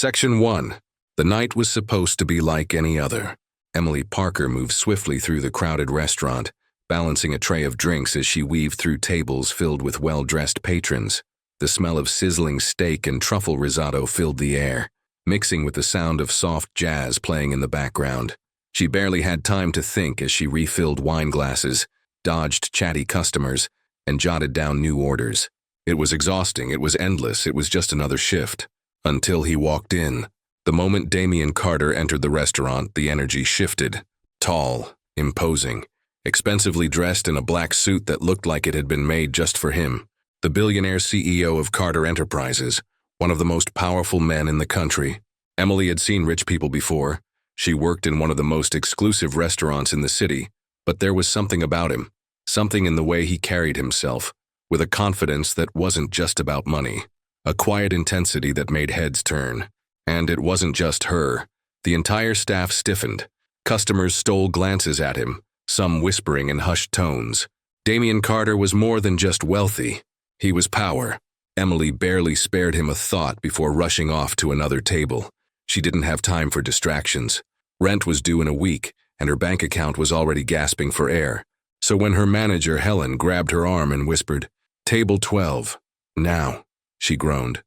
Section 1. The night was supposed to be like any other. Emily Parker moved swiftly through the crowded restaurant, balancing a tray of drinks as she weaved through tables filled with well-dressed patrons. The smell of sizzling steak and truffle risotto filled the air, mixing with the sound of soft jazz playing in the background. She barely had time to think as she refilled wine glasses, dodged chatty customers, and jotted down new orders. It was exhausting, it was endless, it was just another shift. Until he walked in. The moment Damian Carter entered the restaurant, the energy shifted. Tall, imposing, expensively dressed in a black suit that looked like it had been made just for him. The billionaire CEO of Carter Enterprises, one of the most powerful men in the country. Emily had seen rich people before. She worked in one of the most exclusive restaurants in the city, but there was something about him, something in the way he carried himself, with a confidence that wasn't just about money. A quiet intensity that made heads turn. And it wasn't just her. The entire staff stiffened. Customers stole glances at him, some whispering in hushed tones. Damian Carter was more than just wealthy. He was power. Emily barely spared him a thought before rushing off to another table. She didn't have time for distractions. Rent was due in a week, and her bank account was already gasping for air. So when her manager, Helen, grabbed her arm and whispered, "Table 12. Now." She groaned.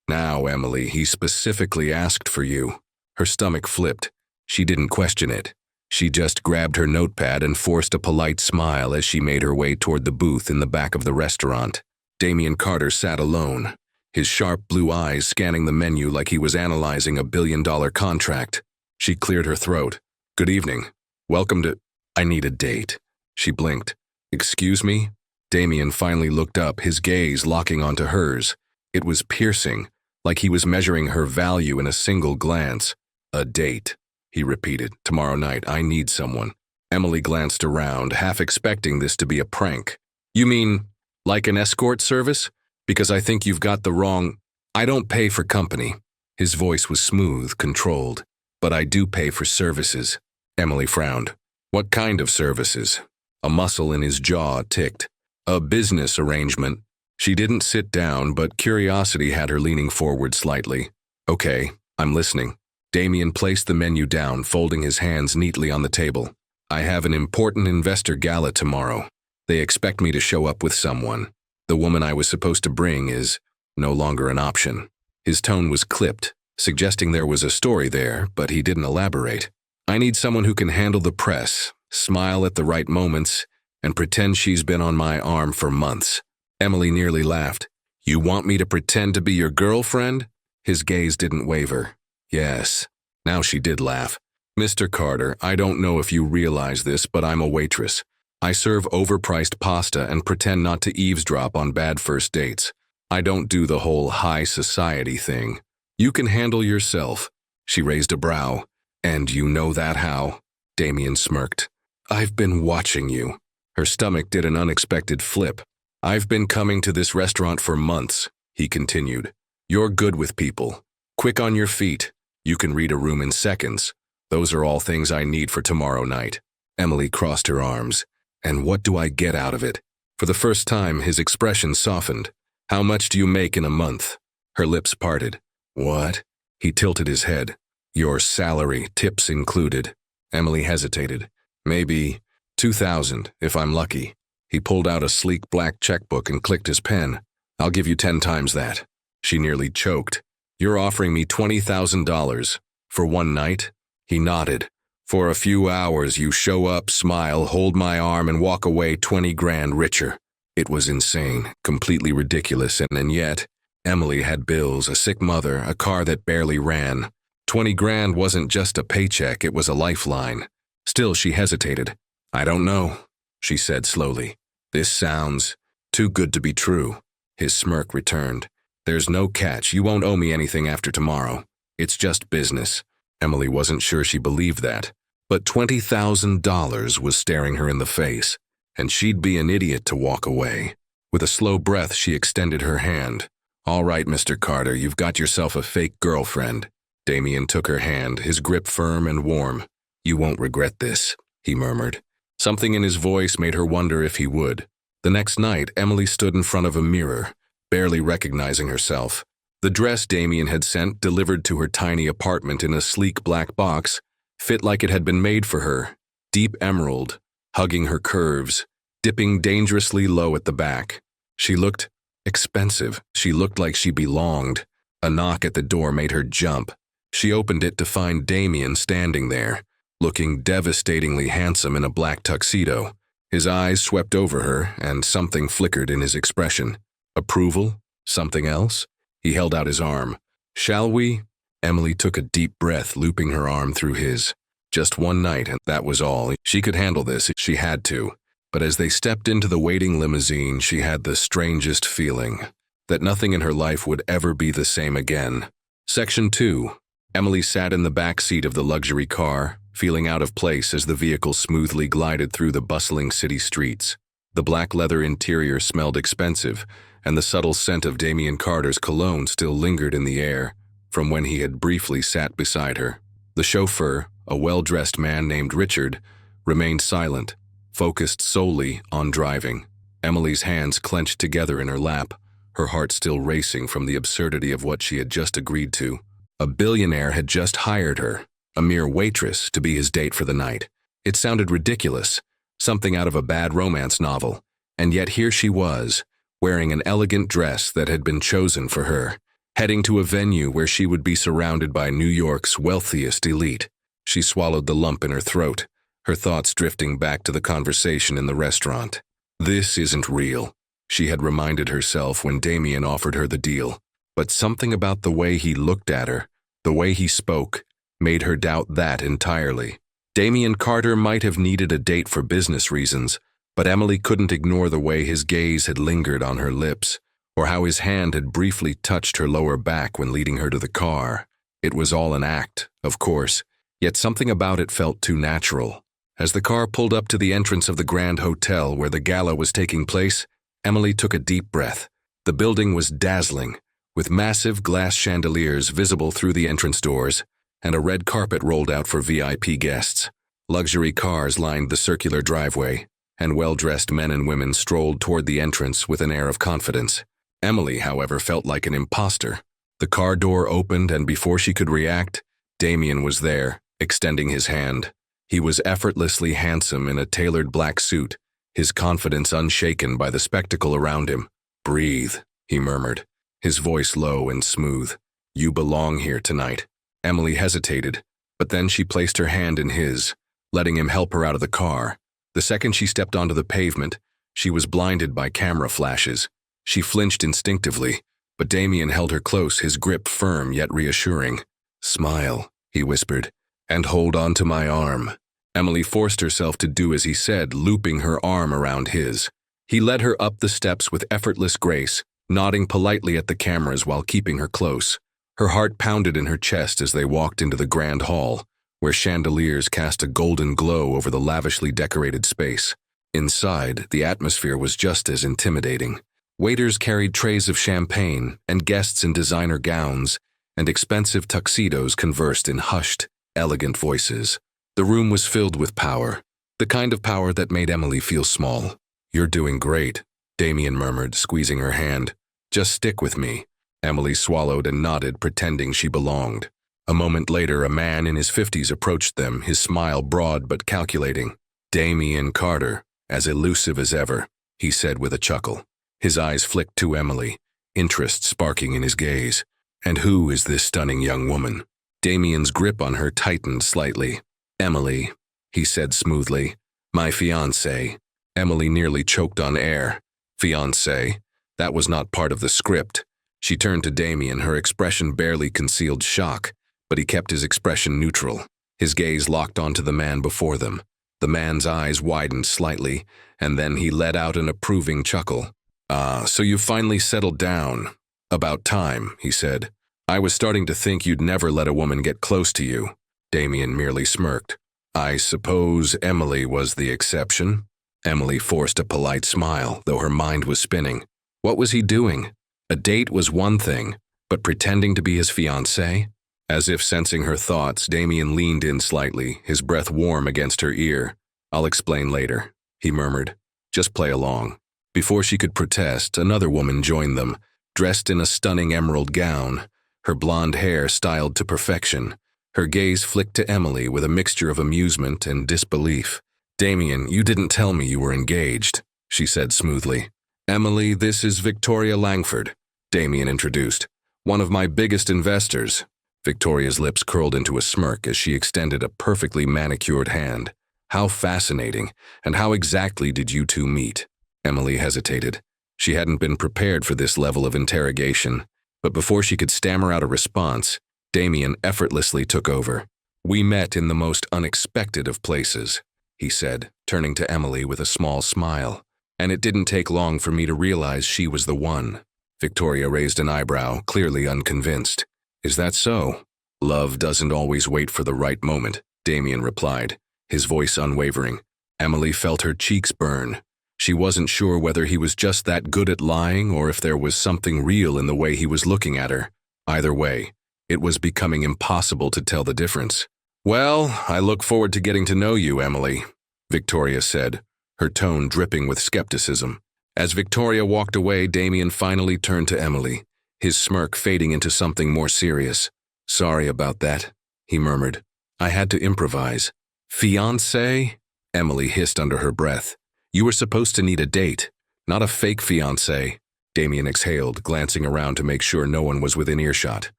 Now, Emily, he specifically asked for you." Her stomach flipped. She didn't question it. She just grabbed her notepad and forced a polite smile as she made her way toward the booth in the back of the restaurant. Damian Carter sat alone, his sharp blue eyes scanning the menu like he was analyzing a billion-dollar contract. She cleared her throat. "Good evening. Welcome to—" "I need a date." She blinked. "Excuse me?" Damian finally looked up, his gaze locking onto hers. It was piercing, like he was measuring her value in a single glance. "A date," he repeated. "Tomorrow night, I need someone." Emily glanced around, half expecting this to be a prank. "You mean, like an escort service? Because I think you've got the wrong—" "I don't pay for company." His voice was smooth, controlled. "But I do pay for services." Emily frowned. "What kind of services?" A muscle in his jaw ticked. "A business arrangement." She didn't sit down, but curiosity had her leaning forward slightly. "Okay, I'm listening." Damian placed the menu down, folding his hands neatly on the table. "I have an important investor gala tomorrow. They expect me to show up with someone. The woman I was supposed to bring is no longer an option." His tone was clipped, suggesting there was a story there, but he didn't elaborate. "I need someone who can handle the press, smile at the right moments, and pretend she's been on my arm for months." Emily nearly laughed. "You want me to pretend to be your girlfriend?" His gaze didn't waver. "Yes." Now she did laugh. "Mr. Carter, I don't know if you realize this, but I'm a waitress. I serve overpriced pasta and pretend not to eavesdrop on bad first dates. I don't do the whole high society thing. You can handle yourself." She raised a brow. "And you know that how?" Damian smirked. "I've been watching you." Her stomach did an unexpected flip. "I've been coming to this restaurant for months," he continued. "You're good with people. Quick on your feet. You can read a room in seconds. Those are all things I need for tomorrow night." Emily crossed her arms. "And what do I get out of it?" For the first time, his expression softened. "How much do you make in a month?" Her lips parted. "What?" He tilted his head. "Your salary, tips included." Emily hesitated. "Maybe 2,000, if I'm lucky." He pulled out a sleek black checkbook and clicked his pen. "I'll give you 10 times that." She nearly choked. "You're offering me $20,000 for one night?" He nodded. "For a few hours, you show up, smile, hold my arm, and walk away 20 grand richer." It was insane, completely ridiculous, and yet, Emily had bills, a sick mother, a car that barely ran. 20 grand wasn't just a paycheck, it was a lifeline. Still, she hesitated. "I don't know," she said slowly. "This sounds too good to be true." His smirk returned. "There's no catch. You won't owe me anything after tomorrow. It's just business." Emily wasn't sure she believed that, but $20,000 was staring her in the face, and she'd be an idiot to walk away. With a slow breath, she extended her hand. "All right, Mr. Carter, you've got yourself a fake girlfriend." Damian took her hand, his grip firm and warm. "You won't regret this," he murmured. Something in his voice made her wonder if he would. The next night, Emily stood in front of a mirror, barely recognizing herself. The dress Damien had sent delivered to her tiny apartment in a sleek black box fit like it had been made for her, deep emerald, hugging her curves, dipping dangerously low at the back. She looked expensive. She looked like she belonged. A knock at the door made her jump. She opened it to find Damien standing there, looking devastatingly handsome in a black tuxedo. His eyes swept over her, and something flickered in his expression. Approval? Something else? He held out his arm. "Shall we?" Emily took a deep breath, looping her arm through his. Just one night, and that was all. She could handle this. She had to. But as they stepped into the waiting limousine, she had the strangest feeling that nothing in her life would ever be the same again. Section 2. Emily sat in the back seat of the luxury car, feeling out of place as the vehicle smoothly glided through the bustling city streets. The black leather interior smelled expensive, and the subtle scent of Damien Carter's cologne still lingered in the air from when he had briefly sat beside her. The chauffeur, a well-dressed man named Richard, remained silent, focused solely on driving. Emily's hands clenched together in her lap, her heart still racing from the absurdity of what she had just agreed to. A billionaire had just hired her, a mere waitress, to be his date for the night. It sounded ridiculous, something out of a bad romance novel, and yet here she was, wearing an elegant dress that had been chosen for her, heading to a venue where she would be surrounded by New York's wealthiest elite. She swallowed the lump in her throat, her thoughts drifting back to the conversation in the restaurant. This isn't real, she had reminded herself when Damien offered her the deal. But something about the way he looked at her, the way he spoke, made her doubt that entirely. Damien Carter might have needed a date for business reasons, but Emily couldn't ignore the way his gaze had lingered on her lips, or how his hand had briefly touched her lower back when leading her to the car. It was all an act, of course, yet something about it felt too natural. As the car pulled up to the entrance of the Grand Hotel where the gala was taking place, Emily took a deep breath. The building was dazzling, with massive glass chandeliers visible through the entrance doors, and a red carpet rolled out for VIP guests. Luxury cars lined the circular driveway, and well-dressed men and women strolled toward the entrance with an air of confidence. Emily, however, felt like an imposter. The car door opened, and before she could react, Damien was there, extending his hand. He was effortlessly handsome in a tailored black suit, his confidence unshaken by the spectacle around him. "Breathe," he murmured, his voice low and smooth. "You belong here tonight." Emily hesitated, but then she placed her hand in his, letting him help her out of the car. The second she stepped onto the pavement, she was blinded by camera flashes. She flinched instinctively, but Damien held her close, his grip firm yet reassuring. "Smile," he whispered, "and hold on to my arm." Emily forced herself to do as he said, looping her arm around his. He led her up the steps with effortless grace, nodding politely at the cameras while keeping her close. Her heart pounded in her chest as they walked into the grand hall, where chandeliers cast a golden glow over the lavishly decorated space. Inside, the atmosphere was just as intimidating. Waiters carried trays of champagne, and guests in designer gowns and expensive tuxedos conversed in hushed, elegant voices. The room was filled with power, the kind of power that made Emily feel small. "You're doing great," Damien murmured, squeezing her hand. "Just stick with me." Emily swallowed and nodded, pretending she belonged. A moment later, a man in his 50s approached them, his smile broad but calculating. "Damien Carter, as elusive as ever," he said with a chuckle. His eyes flicked to Emily, interest sparking in his gaze. "And who is this stunning young woman?" Damien's grip on her tightened slightly. "Emily," he said smoothly. "My fiancée." Emily nearly choked on air. Fiancé? That was not part of the script. She turned to Damien, her expression barely concealed shock, but he kept his expression neutral. His gaze locked onto the man before them. The man's eyes widened slightly, and then he let out an approving chuckle. "Ah, so you finally settled down. About time," he said. "I was starting to think you'd never let a woman get close to you." Damien merely smirked. "I suppose Emily was the exception?" Emily forced a polite smile, though her mind was spinning. What was he doing? A date was one thing, but pretending to be his fiancée? As if sensing her thoughts, Damien leaned in slightly, his breath warm against her ear. "I'll explain later," he murmured. "Just play along." Before she could protest, another woman joined them, dressed in a stunning emerald gown, her blonde hair styled to perfection. Her gaze flicked to Emily with a mixture of amusement and disbelief. "Damien, you didn't tell me you were engaged," she said smoothly. "Emily, this is Victoria Langford," Damien introduced. "One of my biggest investors." Victoria's lips curled into a smirk as she extended a perfectly manicured hand. "How fascinating, and how exactly did you two meet?" Emily hesitated. She hadn't been prepared for this level of interrogation, but before she could stammer out a response, Damien effortlessly took over. "We met in the most unexpected of places," he said, turning to Emily with a small smile. "And it didn't take long for me to realize she was the one." Victoria raised an eyebrow, clearly unconvinced. "Is that so?" "Love doesn't always wait for the right moment," Damien replied, his voice unwavering. Emily felt her cheeks burn. She wasn't sure whether he was just that good at lying or if there was something real in the way he was looking at her. Either way, it was becoming impossible to tell the difference. "Well, I look forward to getting to know you, Emily," Victoria said, her tone dripping with skepticism. As Victoria walked away, Damien finally turned to Emily, his smirk fading into something more serious. "Sorry about that," he murmured. "I had to improvise." "Fiancé?" Emily hissed under her breath. "You were supposed to need a date, not a fake fiancé." Damien exhaled, glancing around to make sure no one was within earshot.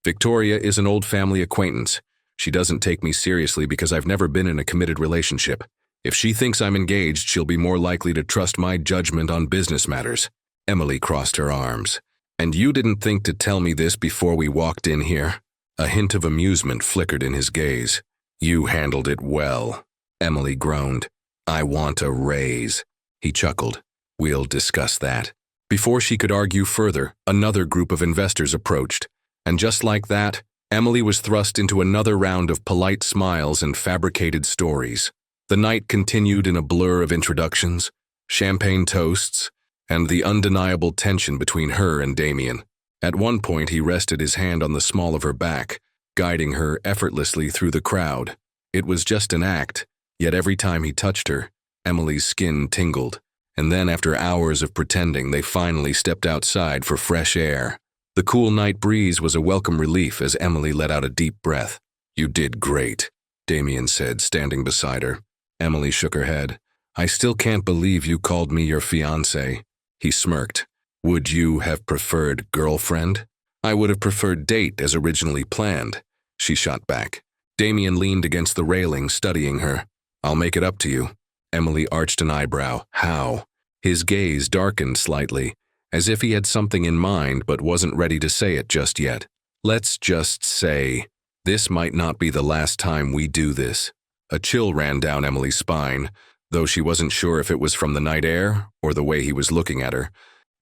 "Victoria is an old family acquaintance. She doesn't take me seriously because I've never been in a committed relationship. If she thinks I'm engaged, she'll be more likely to trust my judgment on business matters." Emily crossed her arms. "And you didn't think to tell me this before we walked in here?" A hint of amusement flickered in his gaze. "You handled it well," Emily groaned. "I want a raise," he chuckled. "We'll discuss that." Before she could argue further, another group of investors approached. And just like that, Emily was thrust into another round of polite smiles and fabricated stories. The night continued in a blur of introductions, champagne toasts, and the undeniable tension between her and Damien. At one point, he rested his hand on the small of her back, guiding her effortlessly through the crowd. It was just an act, yet every time he touched her, Emily's skin tingled. And then, after hours of pretending, they finally stepped outside for fresh air. The cool night breeze was a welcome relief as Emily let out a deep breath. "You did great," Damien said, standing beside her. Emily shook her head. "I still can't believe you called me your fiancé." He smirked. "Would you have preferred girlfriend?" "I would have preferred date as originally planned," she shot back. Damien leaned against the railing, studying her. "I'll make it up to you." Emily arched an eyebrow. "How?" His gaze darkened slightly, as if he had something in mind but wasn't ready to say it just yet. "Let's just say, this might not be the last time we do this." A chill ran down Emily's spine, though she wasn't sure if it was from the night air or the way he was looking at her,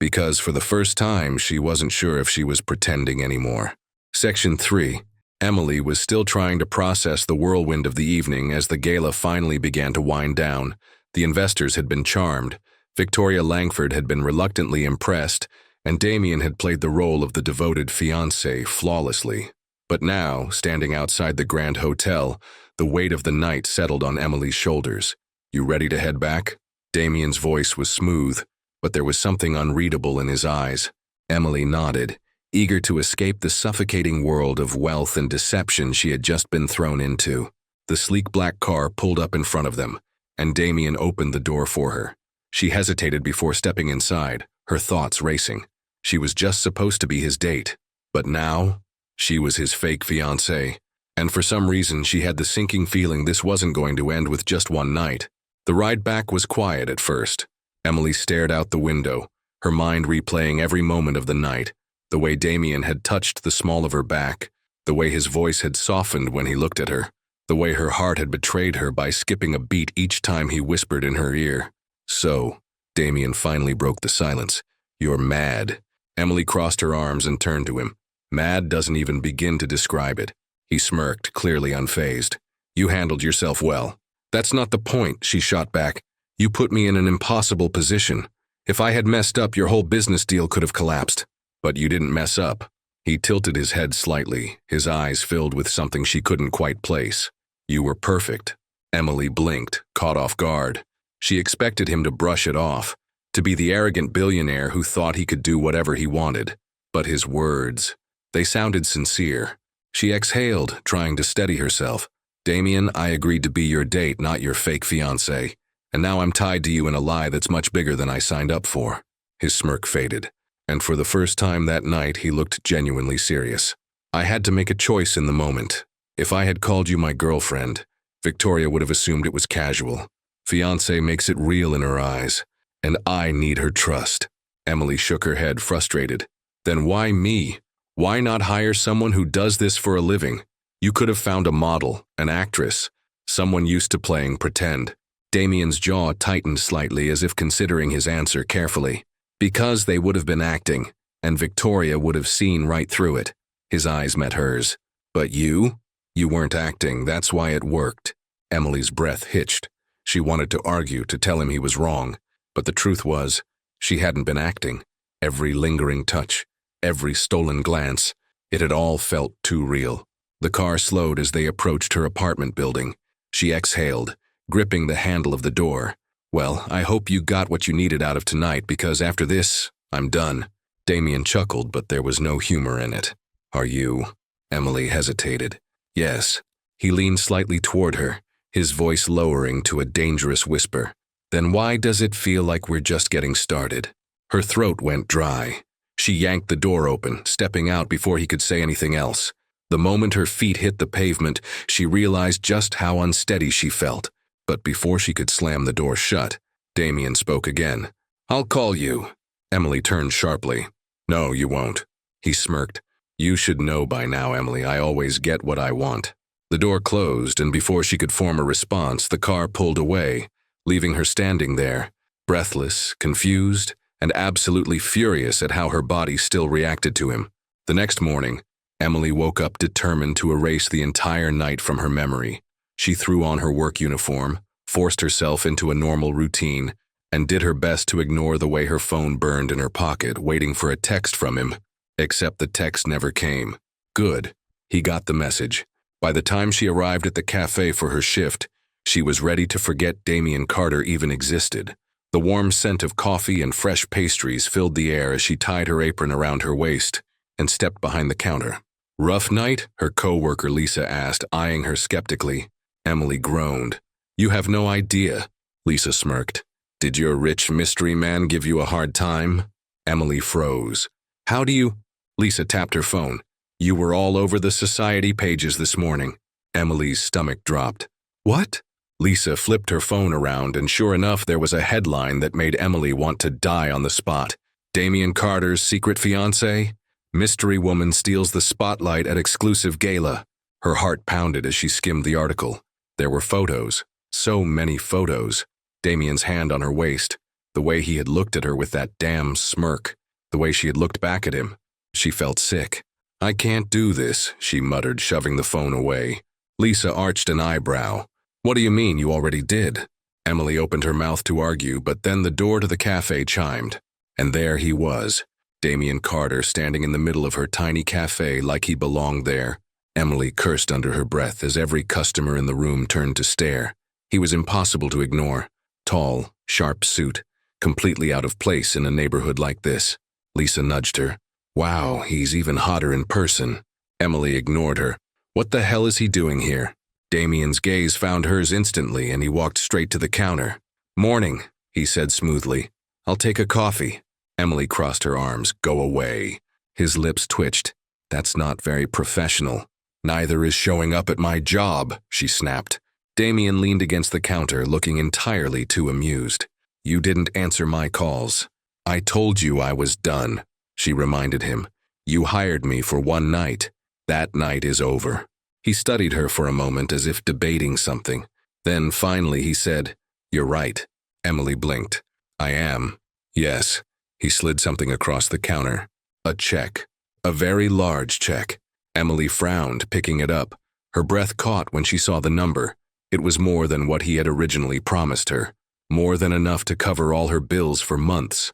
because for the first time she wasn't sure if she was pretending anymore. Section 3. Emily was still trying to process the whirlwind of the evening as the gala finally began to wind down. The investors had been charmed, Victoria Langford had been reluctantly impressed, and Damien had played the role of the devoted fiancé flawlessly. But now, standing outside the Grand Hotel, the weight of the night settled on Emily's shoulders. "You ready to head back?" Damien's voice was smooth, but there was something unreadable in his eyes. Emily nodded, eager to escape the suffocating world of wealth and deception she had just been thrown into. The sleek black car pulled up in front of them, and Damien opened the door for her. She hesitated before stepping inside, her thoughts racing. She was just supposed to be his date, but now, she was his fake fiancé. And for some reason, she had the sinking feeling this wasn't going to end with just one night. The ride back was quiet at first. Emily stared out the window, her mind replaying every moment of the night, the way Damien had touched the small of her back, the way his voice had softened when he looked at her, the way her heart had betrayed her by skipping a beat each time he whispered in her ear. "So," Damien finally broke the silence, "you're mad." Emily crossed her arms and turned to him. "Mad doesn't even begin to describe it." He smirked, clearly unfazed. "You handled yourself well." "That's not the point," she shot back. "You put me in an impossible position. If I had messed up, your whole business deal could have collapsed. But you didn't mess up." He tilted his head slightly, his eyes filled with something she couldn't quite place. "You were perfect." Emily blinked, caught off guard. She expected him to brush it off, to be the arrogant billionaire who thought he could do whatever he wanted. But his words, they sounded sincere. She exhaled, trying to steady herself. Damien, I agreed to be your date, not your fake fiancé. And now I'm tied to you in a lie that's much bigger than I signed up for. His smirk faded, and for the first time that night he looked genuinely serious. I had to make a choice in the moment. If I had called you my girlfriend, Victoria would have assumed it was casual. Fiancé makes it real in her eyes, and I need her trust. Emily shook her head, frustrated. Then why me? Why not hire someone who does this for a living? You could have found a model, an actress, someone used to playing pretend. Damien's jaw tightened slightly as if considering his answer carefully. Because they would have been acting, and Victoria would have seen right through it. His eyes met hers. But you? You weren't acting, that's why it worked. Emily's breath hitched. She wanted to argue, to tell him he was wrong. But the truth was, she hadn't been acting. Every lingering touch, every stolen glance, it had all felt too real. The car slowed as they approached her apartment building. She exhaled, gripping the handle of the door. Well, I hope you got what you needed out of tonight, because after this, I'm done. Damien chuckled, but there was no humor in it. Are you? Emily hesitated. Yes. He leaned slightly toward her, his voice lowering to a dangerous whisper. Then why does it feel like we're just getting started? Her throat went dry. She yanked the door open, stepping out before he could say anything else. The moment her feet hit the pavement, she realized just how unsteady she felt. But before she could slam the door shut, Damien spoke again. I'll call you. Emily turned sharply. No, you won't. He smirked. You should know by now, Emily, I always get what I want. The door closed, and before she could form a response, the car pulled away, leaving her standing there, breathless, confused, and absolutely furious at how her body still reacted to him. The next morning, Emily woke up determined to erase the entire night from her memory. She threw on her work uniform, forced herself into a normal routine, and did her best to ignore the way her phone burned in her pocket, waiting for a text from him. Except the text never came. Good. He got the message. By the time she arrived at the cafe for her shift, she was ready to forget Damien Carter even existed. The warm scent of coffee and fresh pastries filled the air as she tied her apron around her waist and stepped behind the counter. Rough night? Her co-worker Lisa asked, eyeing her skeptically. Emily groaned. You have no idea. Lisa smirked. Did your rich mystery man give you a hard time? Emily froze. How do you? Lisa tapped her phone. You were all over the society pages this morning. Emily's stomach dropped. What? Lisa flipped her phone around, and sure enough, there was a headline that made Emily want to die on the spot. Damien Carter's secret fiancé? Mystery woman steals the spotlight at exclusive gala. Her heart pounded as she skimmed the article. There were photos. So many photos. Damien's hand on her waist. The way he had looked at her with that damn smirk. The way she had looked back at him. She felt sick. I can't do this, she muttered, shoving the phone away. Lisa arched an eyebrow. What do you mean you already did? Emily opened her mouth to argue, but then the door to the cafe chimed. And there he was, Damien Carter, standing in the middle of her tiny cafe like he belonged there. Emily cursed under her breath as every customer in the room turned to stare. He was impossible to ignore. Tall, sharp suit, completely out of place in a neighborhood like this. Lisa nudged her. Wow, he's even hotter in person. Emily ignored her. What the hell is he doing here? Damien's gaze found hers instantly, and he walked straight to the counter. Morning, he said smoothly. I'll take a coffee. Emily crossed her arms. Go away. His lips twitched. That's not very professional. Neither is showing up at my job, she snapped. Damien leaned against the counter, looking entirely too amused. You didn't answer my calls. I told you I was done, she reminded him. You hired me for one night. That night is over. He studied her for a moment as if debating something. Then finally he said, You're right. Emily blinked. I am. Yes. He slid something across the counter. A check. A very large check. Emily frowned, picking it up. Her breath caught when she saw the number. It was more than what he had originally promised her. More than enough to cover all her bills for months.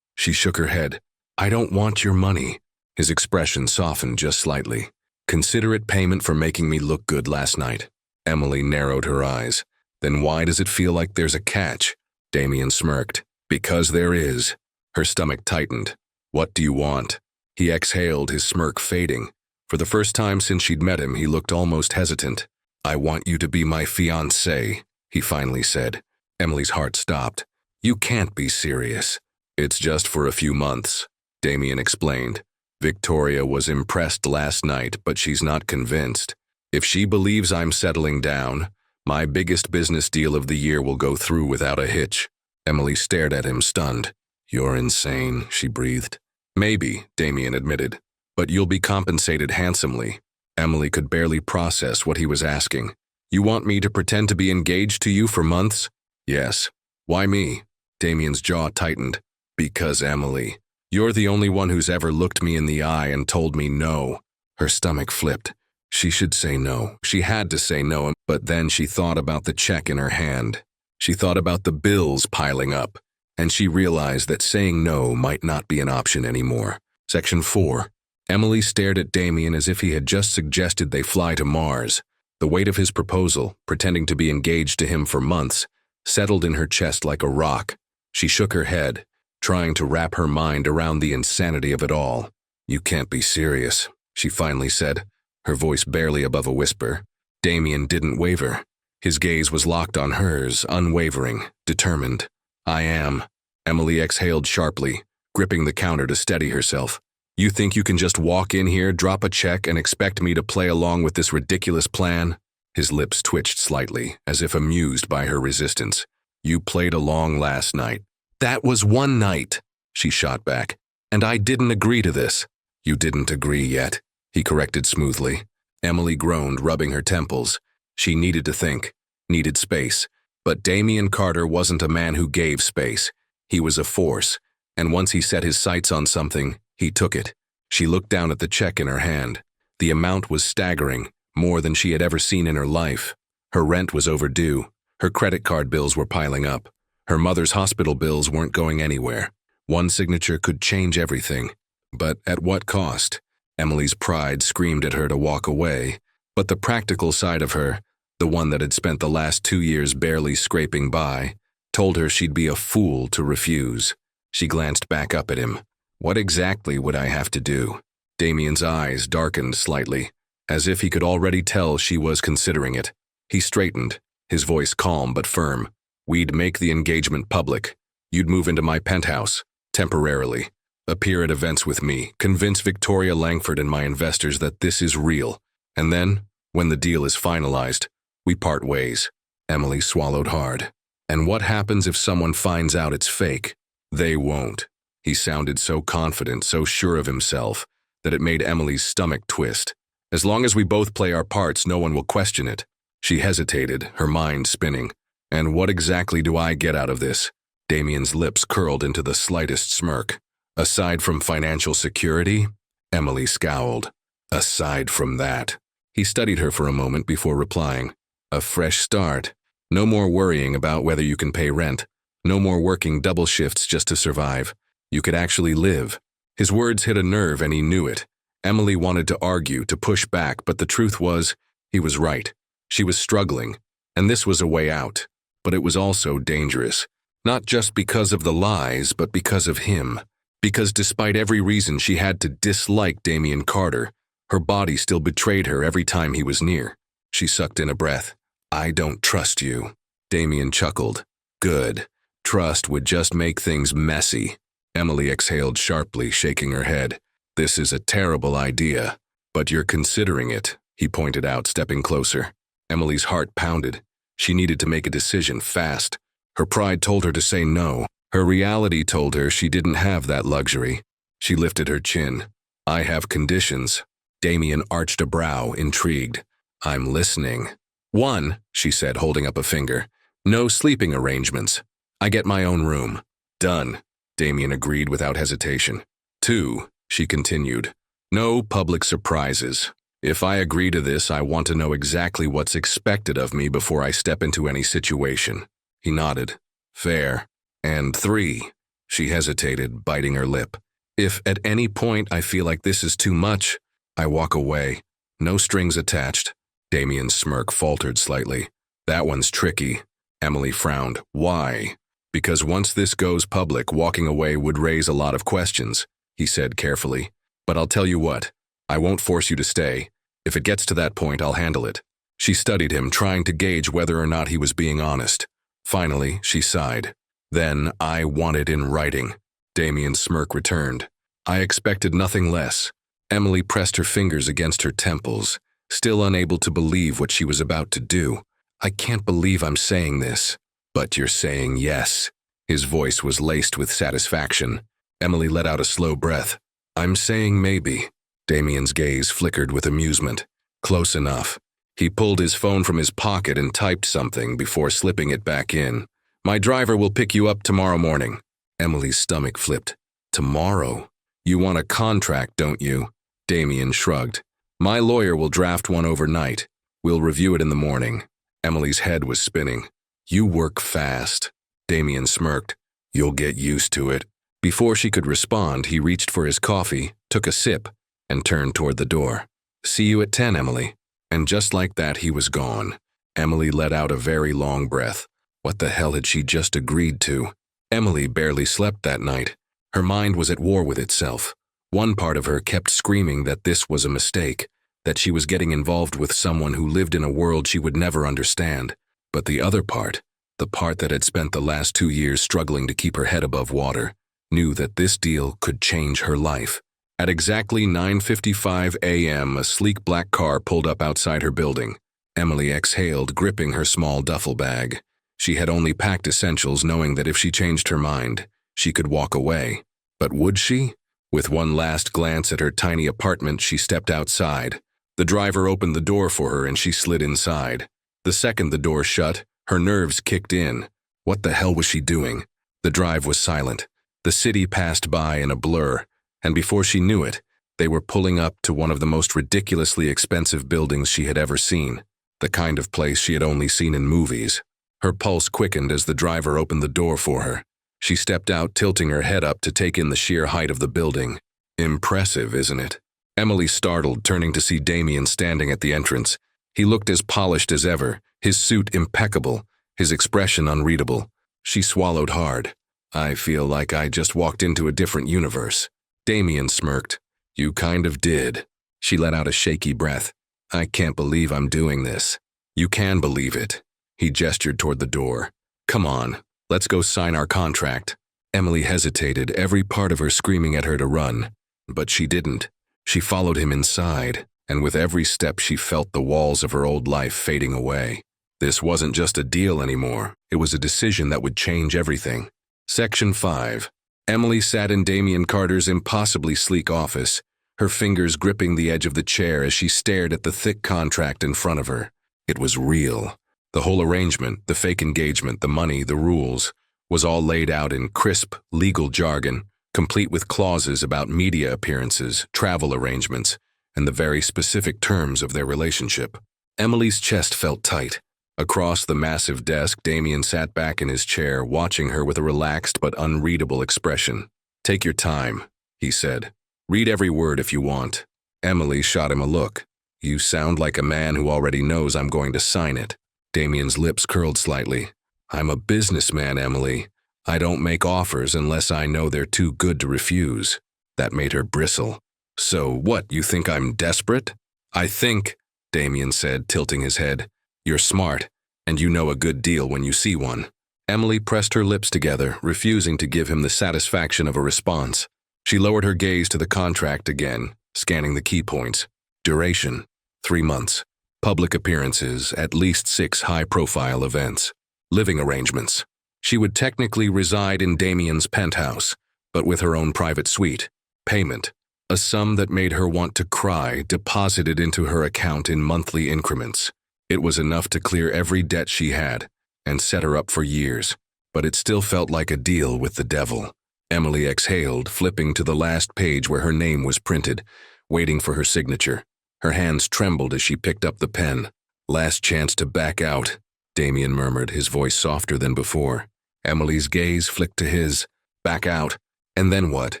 She shook her head. I don't want your money. His expression softened just slightly. Considerate payment for making me look good last night. Emily narrowed her eyes. Then why does it feel like there's a catch? Damien smirked. Because there is. Her stomach tightened. What do you want? He exhaled, his smirk fading. For the first time since she'd met him, he looked almost hesitant. "I want you to be my fiancé," he finally said. Emily's heart stopped. "You can't be serious." "It's just for a few months," Damien explained. "Victoria was impressed last night, but she's not convinced. If she believes I'm settling down, my biggest business deal of the year will go through without a hitch." Emily stared at him, stunned. "You're insane," she breathed. "Maybe," Damien admitted, "but you'll be compensated handsomely." Emily could barely process what he was asking. "You want me to pretend to be engaged to you for months?" "Yes." "Why me?" Damien's jaw tightened. "Because, Emily, you're the only one who's ever looked me in the eye and told me no." Her stomach flipped. She should say no. She had to say no, but then she thought about the check in her hand. She thought about the bills piling up, and she realized that saying no might not be an option anymore. Section 4. Emily stared at Damien as if he had just suggested they fly to Mars. The weight of his proposal, pretending to be engaged to him for months, settled in her chest like a rock. She shook her head, trying to wrap her mind around the insanity of it all. "You can't be serious," she finally said, her voice barely above a whisper. Damien didn't waver. His gaze was locked on hers, unwavering, determined. "I am." Emily exhaled sharply, gripping the counter to steady herself. "You think you can just walk in here, drop a check, and expect me to play along with this ridiculous plan?" His lips twitched slightly, as if amused by her resistance. "You played along last night." "That was one night," she shot back. "And I didn't agree to this." "You didn't agree yet," he corrected smoothly. Emily groaned, rubbing her temples. She needed to think, needed space. But Damien Carter wasn't a man who gave space. He was a force, and once he set his sights on something, he took it. She looked down at the check in her hand. The amount was staggering, more than she had ever seen in her life. Her rent was overdue. Her credit card bills were piling up. Her mother's hospital bills weren't going anywhere. One signature could change everything. But at what cost? Emily's pride screamed at her to walk away, but the practical side of her, the one that had spent the last 2 years barely scraping by, told her she'd be a fool to refuse. She glanced back up at him. "What exactly would I have to do?" Damien's eyes darkened slightly, as if he could already tell she was considering it. He straightened, his voice calm but firm. "We'd make the engagement public. You'd move into my penthouse, temporarily. Appear at events with me, convince Victoria Langford and my investors that this is real. And then, when the deal is finalized, we part ways." Emily swallowed hard. "And what happens if someone finds out it's fake?" "They won't." He sounded so confident, so sure of himself, that it made Emily's stomach twist. "As long as we both play our parts, no one will question it." She hesitated, her mind spinning. "And what exactly do I get out of this?" Damien's lips curled into the slightest smirk. "Aside from financial security?" Emily scowled. "Aside from that." He studied her for a moment before replying. "A fresh start. No more worrying about whether you can pay rent. No more working double shifts just to survive. You could actually live." His words hit a nerve and he knew it. Emily wanted to argue, to push back, but the truth was, he was right. She was struggling, and this was a way out. But it was also dangerous. Not just because of the lies, but because of him. Because despite every reason she had to dislike Damien Carter, her body still betrayed her every time he was near. She sucked in a breath. "I don't trust you." Damien chuckled. "Good. Trust would just make things messy." Emily exhaled sharply, shaking her head. "This is a terrible idea, but you're considering it," he pointed out, stepping closer. Emily's heart pounded. She needed to make a decision fast. Her pride told her to say no. Her reality told her she didn't have that luxury. She lifted her chin. "I have conditions." Damien arched a brow, intrigued. "I'm listening." "1," she said, holding up a finger. "No sleeping arrangements. I get my own room." "Done," Damien agreed without hesitation. 2, she continued. "No public surprises. If I agree to this, I want to know exactly what's expected of me before I step into any situation." He nodded. "Fair." And 3, she hesitated, biting her lip. "If at any point I feel like this is too much, I walk away. No strings attached." Damien's smirk faltered slightly. "That one's tricky." Emily frowned. "Why?" "Because once this goes public, walking away would raise a lot of questions," he said carefully. But I'll tell you what, I won't force you to stay. If it gets to that point, I'll handle it. She studied him, trying to gauge whether or not he was being honest. Finally, she sighed. Then, I want it in writing. Damien's smirk returned. I expected nothing less. Emily pressed her fingers against her temples, still unable to believe what she was about to do. I can't believe I'm saying this. But you're saying yes. His voice was laced with satisfaction. Emily let out a slow breath. I'm saying maybe. Damien's gaze flickered with amusement. Close enough. He pulled his phone from his pocket and typed something before slipping it back in. My driver will pick you up tomorrow morning. Emily's stomach flipped. Tomorrow? You want a contract, don't you? Damien shrugged. My lawyer will draft one overnight. We'll review it in the morning. Emily's head was spinning. You work fast. Damien smirked. You'll get used to it. Before she could respond, he reached for his coffee, took a sip, and turned toward the door. See you at 10, Emily. And just like that, he was gone. Emily let out a very long breath. What the hell had she just agreed to? Emily barely slept that night. Her mind was at war with itself. One part of her kept screaming that this was a mistake, that she was getting involved with someone who lived in a world she would never understand. But the other part, the part that had spent the last 2 years struggling to keep her head above water, knew that this deal could change her life. At exactly 9:55 a.m., a sleek black car pulled up outside her building. Emily exhaled, gripping her small duffel bag. She had only packed essentials, knowing that if she changed her mind, she could walk away. But would she? With one last glance at her tiny apartment, she stepped outside. The driver opened the door for her and she slid inside. The second the door shut, her nerves kicked in. What the hell was she doing? The drive was silent. The city passed by in a blur, and before she knew it, they were pulling up to one of the most ridiculously expensive buildings she had ever seen, the kind of place she had only seen in movies. Her pulse quickened as the driver opened the door for her. She stepped out, tilting her head up to take in the sheer height of the building. Impressive, isn't it? Emily startled, turning to see Damien standing at the entrance. He looked as polished as ever, his suit impeccable, his expression unreadable. She swallowed hard. I feel like I just walked into a different universe. Damien smirked. You kind of did. She let out a shaky breath. I can't believe I'm doing this. You can believe it. He gestured toward the door. Come on, let's go sign our contract. Emily hesitated, every part of her screaming at her to run. But she didn't. She followed him inside, and with every step she felt the walls of her old life fading away. This wasn't just a deal anymore. It was a decision that would change everything. Section 5. Emily sat in Damien Carter's impossibly sleek office, her fingers gripping the edge of the chair as she stared at the thick contract in front of her. It was real. The whole arrangement, the fake engagement, the money, the rules, was all laid out in crisp, legal jargon, complete with clauses about media appearances, travel arrangements, and the very specific terms of their relationship. Emily's chest felt tight. Across the massive desk, Damien sat back in his chair, watching her with a relaxed but unreadable expression. Take your time, he said. Read every word if you want. Emily shot him a look. You sound like a man who already knows I'm going to sign it. Damien's lips curled slightly. I'm a businessman, Emily. I don't make offers unless I know they're too good to refuse. That made her bristle. So what, you think I'm desperate? I think, Damien said, tilting his head. You're smart, and you know a good deal when you see one. Emily pressed her lips together, refusing to give him the satisfaction of a response. She lowered her gaze to the contract again, scanning the key points. Duration, 3 months. Public appearances, at least 6 high-profile events. Living arrangements. She would technically reside in Damien's penthouse, but with her own private suite. Payment. A sum that made her want to cry, deposited into her account in monthly increments. It was enough to clear every debt she had and set her up for years, but it still felt like a deal with the devil. Emily exhaled, flipping to the last page where her name was printed, waiting for her signature. Her hands trembled as she picked up the pen. Last chance to back out, Damien murmured, his voice softer than before. Emily's gaze flicked to his. Back out. And then what?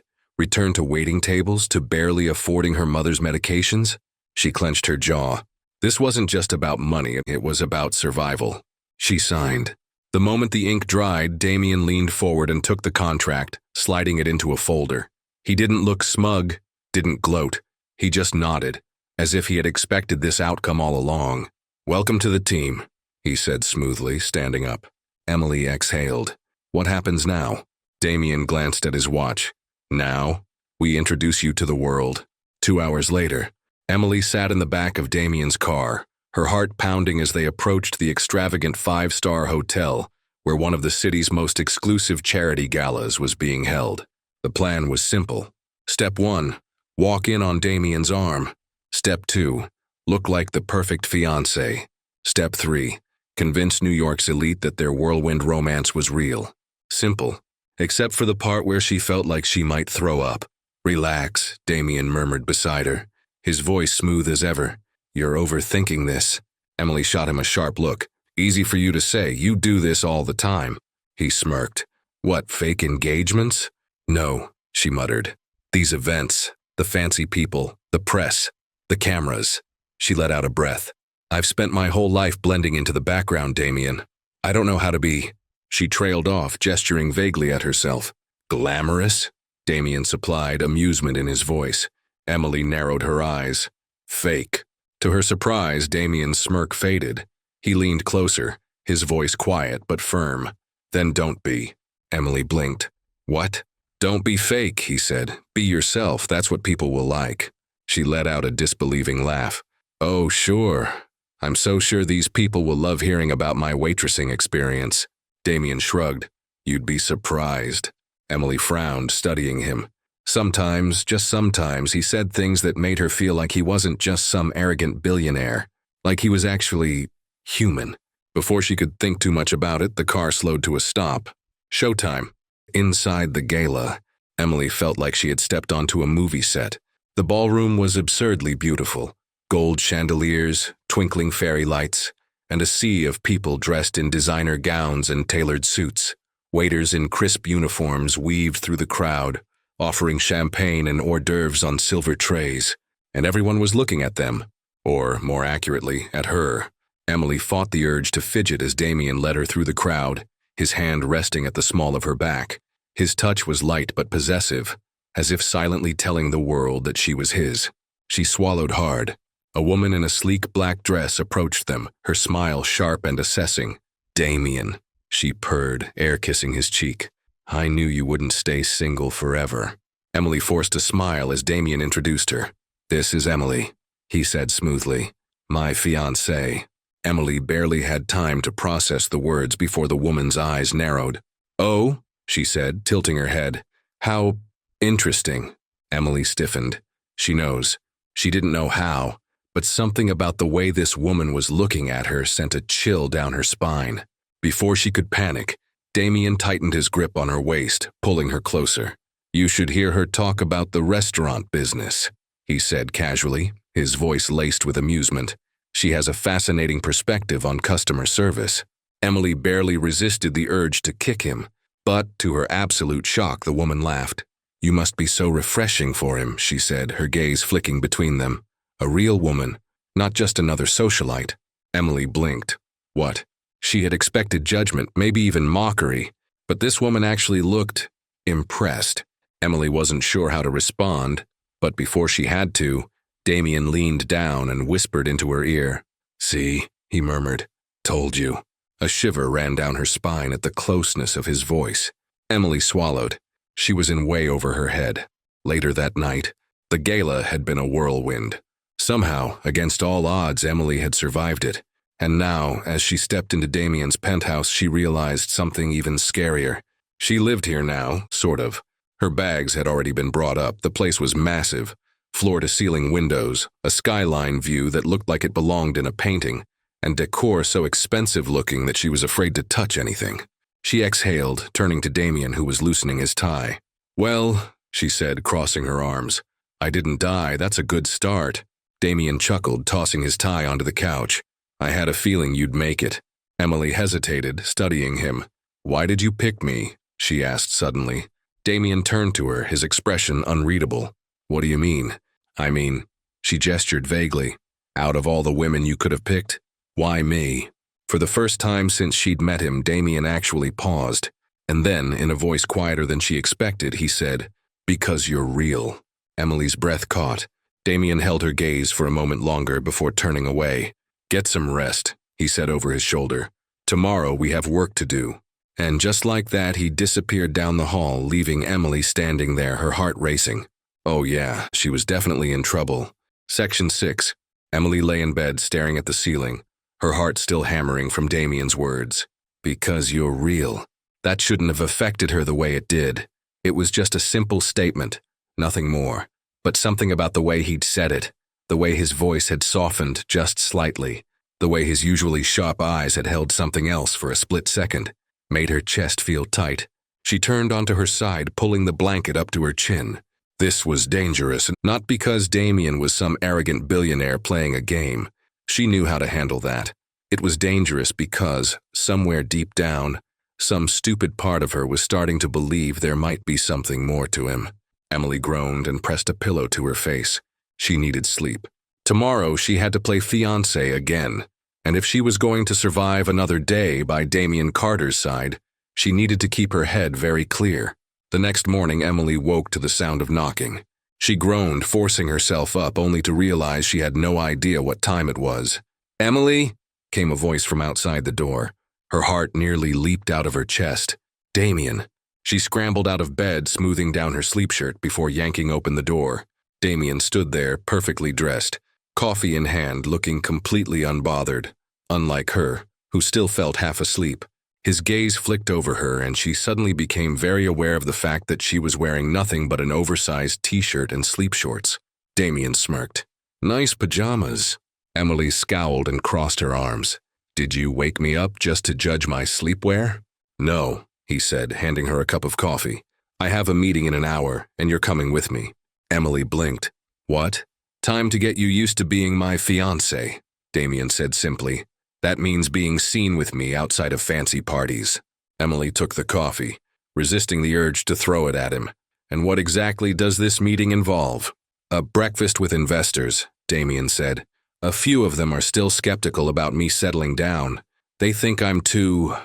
Return to waiting tables, to barely affording her mother's medications? She clenched her jaw. This wasn't just about money, it was about survival. She signed. The moment the ink dried, Damien leaned forward and took the contract, sliding it into a folder. He didn't look smug, didn't gloat. He just nodded, as if he had expected this outcome all along. "Welcome to the team," he said smoothly, standing up. Emily exhaled. "What happens now?" Damien glanced at his watch. "Now, we introduce you to the world." 2 hours later, Emily sat in the back of Damien's car, her heart pounding as they approached the extravagant 5-star hotel where one of the city's most exclusive charity galas was being held. The plan was simple. Step 1, walk in on Damien's arm. Step 2, look like the perfect fiancé. Step 3, convince New York's elite that their whirlwind romance was real. Simple, except for the part where she felt like she might throw up. "Relax," Damien murmured beside her, his voice smooth as ever. "You're overthinking this." Emily shot him a sharp look. "Easy for you to say, you do this all the time." He smirked. "What, fake engagements?" "No," she muttered. "These events, the fancy people, the press, the cameras." She let out a breath. "I've spent my whole life blending into the background, Damien. I don't know how to be." She trailed off, gesturing vaguely at herself. "Glamorous?" Damien supplied, amusement in his voice. Emily narrowed her eyes. "Fake." To her surprise, Damien's smirk faded. He leaned closer, his voice quiet but firm. "Then don't be." Emily blinked. "What?" "Don't be fake," he said. "Be yourself, that's what people will like." She let out a disbelieving laugh. "Oh, sure. I'm so sure these people will love hearing about my waitressing experience." Damien shrugged. "You'd be surprised." Emily frowned, studying him. Sometimes, just sometimes, he said things that made her feel like he wasn't just some arrogant billionaire, like he was actually human. Before she could think too much about it, the car slowed to a stop. Showtime. Inside the gala, Emily felt like she had stepped onto a movie set. The ballroom was absurdly beautiful. Gold chandeliers, twinkling fairy lights, and a sea of people dressed in designer gowns and tailored suits. Waiters in crisp uniforms weaved through the crowd, offering champagne and hors d'oeuvres on silver trays, and everyone was looking at them, or, more accurately, at her. Emily fought the urge to fidget as Damien led her through the crowd, his hand resting at the small of her back. His touch was light but possessive, as if silently telling the world that she was his. She swallowed hard. A woman in a sleek black dress approached them, her smile sharp and assessing. "Damien," she purred, air-kissing his cheek. "I knew you wouldn't stay single forever." Emily forced a smile as Damien introduced her. "This is Emily," he said smoothly. "My fiancée." Emily barely had time to process the words before the woman's eyes narrowed. "Oh," she said, tilting her head. "How interesting." Emily stiffened. She knows. She didn't know how, but something about the way this woman was looking at her sent a chill down her spine. Before she could panic, Damien tightened his grip on her waist, pulling her closer. "You should hear her talk about the restaurant business," he said casually, his voice laced with amusement. "She has a fascinating perspective on customer service." Emily barely resisted the urge to kick him, but to her absolute shock, the woman laughed. "You must be so refreshing for him," she said, her gaze flicking between them. "A real woman, not just another socialite." Emily blinked. What? She had expected judgment, maybe even mockery, but this woman actually looked impressed. Emily wasn't sure how to respond, but before she had to, Damien leaned down and whispered into her ear. "See," he murmured. "Told you." A shiver ran down her spine at the closeness of his voice. Emily swallowed. She was in way over her head. Later that night, the gala had been a whirlwind. Somehow, against all odds, Emily had survived it. And now, as she stepped into Damien's penthouse, she realized something even scarier. She lived here now, sort of. Her bags had already been brought up. The place was massive. Floor-to-ceiling windows, a skyline view that looked like it belonged in a painting, and decor so expensive-looking that she was afraid to touch anything. She exhaled, turning to Damien, who was loosening his tie. "Well," she said, crossing her arms, "I didn't die. That's a good start." Damien chuckled, tossing his tie onto the couch. "I had a feeling you'd make it." Emily hesitated, studying him. "Why did you pick me?" she asked suddenly. Damien turned to her, his expression unreadable. "What do you mean?" "I mean," she gestured vaguely, "out of all the women you could have picked, why me?" For the first time since she'd met him, Damien actually paused. And then, in a voice quieter than she expected, he said, "Because you're real." Emily's breath caught. Damien held her gaze for a moment longer before turning away. "Get some rest," he said over his shoulder. "Tomorrow we have work to do." And just like that, he disappeared down the hall, leaving Emily standing there, her heart racing. Oh yeah, she was definitely in trouble. Section 6. Emily lay in bed staring at the ceiling, her heart still hammering from Damien's words. "Because you're real." That shouldn't have affected her the way it did. It was just a simple statement, nothing more. But something about the way he'd said it, the way his voice had softened just slightly, the way his usually sharp eyes had held something else for a split second, made her chest feel tight. She turned onto her side, pulling the blanket up to her chin. This was dangerous, not because Damien was some arrogant billionaire playing a game. She knew how to handle that. It was dangerous because, somewhere deep down, some stupid part of her was starting to believe there might be something more to him. Emily groaned and pressed a pillow to her face. She needed sleep. Tomorrow she had to play fiancé again, and if she was going to survive another day by Damien Carter's side, she needed to keep her head very clear. The next morning, Emily woke to the sound of knocking. She groaned, forcing herself up, only to realize she had no idea what time it was. "Emily?" came a voice from outside the door. Her heart nearly leaped out of her chest. Damien. She scrambled out of bed, smoothing down her sleep shirt before yanking open the door. Damien stood there, perfectly dressed, coffee in hand, looking completely unbothered. Unlike her, who still felt half asleep. His gaze flicked over her, and she suddenly became very aware of the fact that she was wearing nothing but an oversized t-shirt and sleep shorts. Damien smirked. "Nice pajamas." Emily scowled and crossed her arms. "Did you wake me up just to judge my sleepwear?" "No," he said, handing her a cup of coffee. "I have a meeting in an hour, and you're coming with me." Emily blinked. "What?" "Time to get you used to being my fiancé," Damien said simply. "That means being seen with me outside of fancy parties." Emily took the coffee, resisting the urge to throw it at him. "And what exactly does this meeting involve?" "A breakfast with investors," Damien said. "A few of them are still skeptical about me settling down. They think I'm too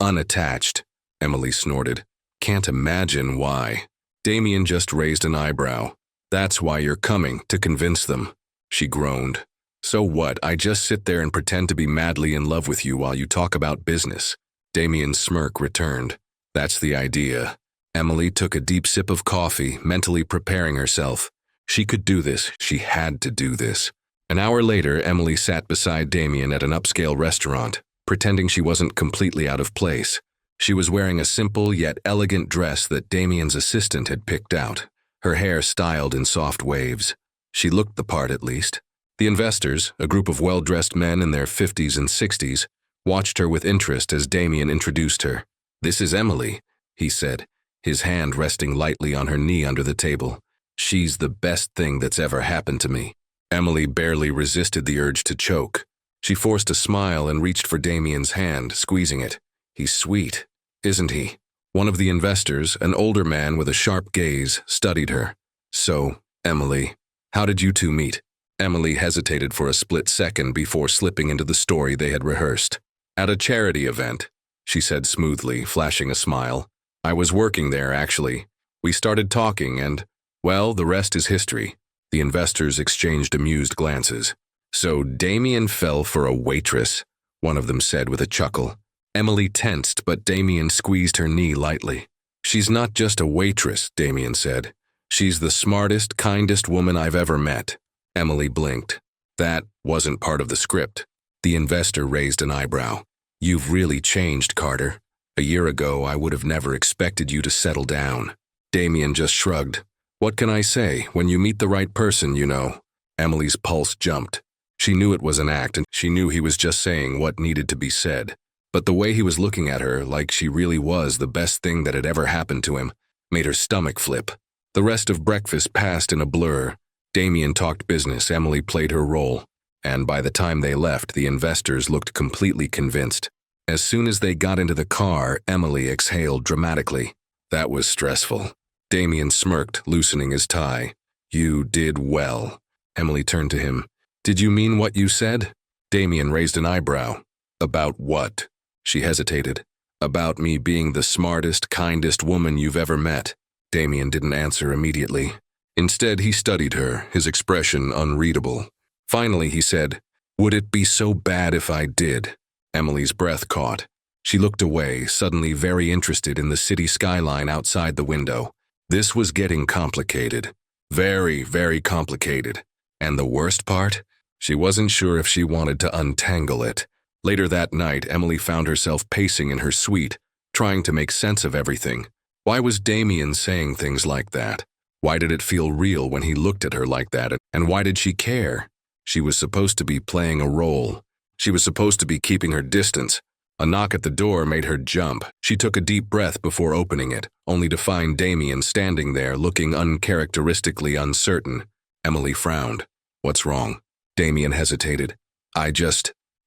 unattached." Emily snorted. "Can't imagine why." Damien just raised an eyebrow. "That's why you're coming, to convince them." She groaned. "So what, I just sit there and pretend to be madly in love with you while you talk about business?" Damien's smirk returned. "That's the idea." Emily took a deep sip of coffee, mentally preparing herself. She could do this. She had to do this. An hour later, Emily sat beside Damien at an upscale restaurant, pretending she wasn't completely out of place. She was wearing a simple yet elegant dress that Damien's assistant had picked out, her hair styled in soft waves. She looked the part, at least. The investors, a group of well-dressed men in their 50s and 60s, watched her with interest as Damien introduced her. "This is Emily," he said, his hand resting lightly on her knee under the table. "She's the best thing that's ever happened to me." Emily barely resisted the urge to choke. She forced a smile and reached for Damien's hand, squeezing it. "He's sweet, isn't he?" One of the investors, an older man with a sharp gaze, studied her. "So, Emily, how did you two meet?" Emily hesitated for a split second before slipping into the story they had rehearsed. "At a charity event," she said smoothly, flashing a smile. "I was working there, actually. We started talking and, well, the rest is history." The investors exchanged amused glances. "So Damien fell for a waitress," one of them said with a chuckle. Emily tensed, but Damien squeezed her knee lightly. "She's not just a waitress," Damien said. "She's the smartest, kindest woman I've ever met." Emily blinked. "That wasn't part of the script." The investor raised an eyebrow. "You've really changed, Carter. A year ago, I would have never expected you to settle down." Damien just shrugged. "What can I say? When you meet the right person, you know." Emily's pulse jumped. She knew it was an act, and she knew he was just saying what needed to be said. But the way he was looking at her, like she really was the best thing that had ever happened to him, made her stomach flip. The rest of breakfast passed in a blur. Damien talked business, Emily played her role, and by the time they left, the investors looked completely convinced. As soon as they got into the car, Emily exhaled dramatically. That was stressful. Damien smirked, loosening his tie. "You did well." Emily turned to him. "Did you mean what you said?" Damien raised an eyebrow. "About what?" She hesitated. "About me being the smartest, kindest woman you've ever met." Damien didn't answer immediately. Instead, he studied her, his expression unreadable. Finally, he said, "Would it be so bad if I did?" Emily's breath caught. She looked away, suddenly very interested in the city skyline outside the window. This was getting complicated. Very, very complicated. And the worst part? She wasn't sure if she wanted to untangle it. Later that night, Emily found herself pacing in her suite, trying to make sense of everything. Why was Damien saying things like that? Why did it feel real when he looked at her like that? And why did she care? She was supposed to be playing a role. She was supposed to be keeping her distance. A knock at the door made her jump. She took a deep breath before opening it, only to find Damien standing there, looking uncharacteristically uncertain. Emily frowned. "What's wrong?" Damien hesitated.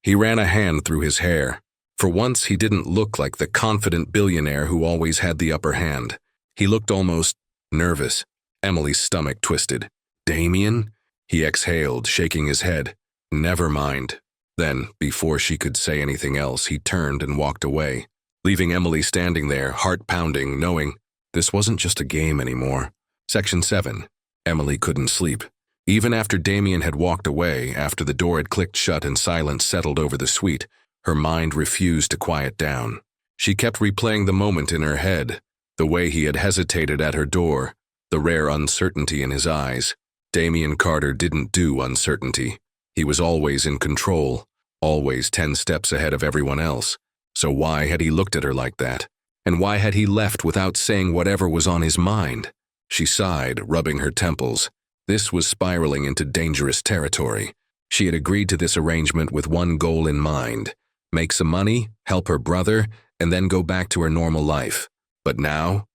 He ran a hand through his hair. For once, he didn't look like the confident billionaire who always had the upper hand. He looked almost nervous. Emily's stomach twisted. "Damien?" He exhaled, shaking his head. "Never mind." Then, before she could say anything else, he turned and walked away, leaving Emily standing there, heart pounding, knowing this wasn't just a game anymore. Section 7. Emily couldn't sleep. Even after Damien had walked away, after the door had clicked shut and silence settled over the suite, her mind refused to quiet down. She kept replaying the moment in her head, the way he had hesitated at her door, the rare uncertainty in his eyes. Damien Carter didn't do uncertainty. He was always in control, always 10 steps ahead of everyone else. So why had he looked at her like that? And why had he left without saying whatever was on his mind? She sighed, rubbing her temples. This was spiraling into dangerous territory. She had agreed to this arrangement with one goal in mind: make some money, help her brother, and then go back to her normal life. But now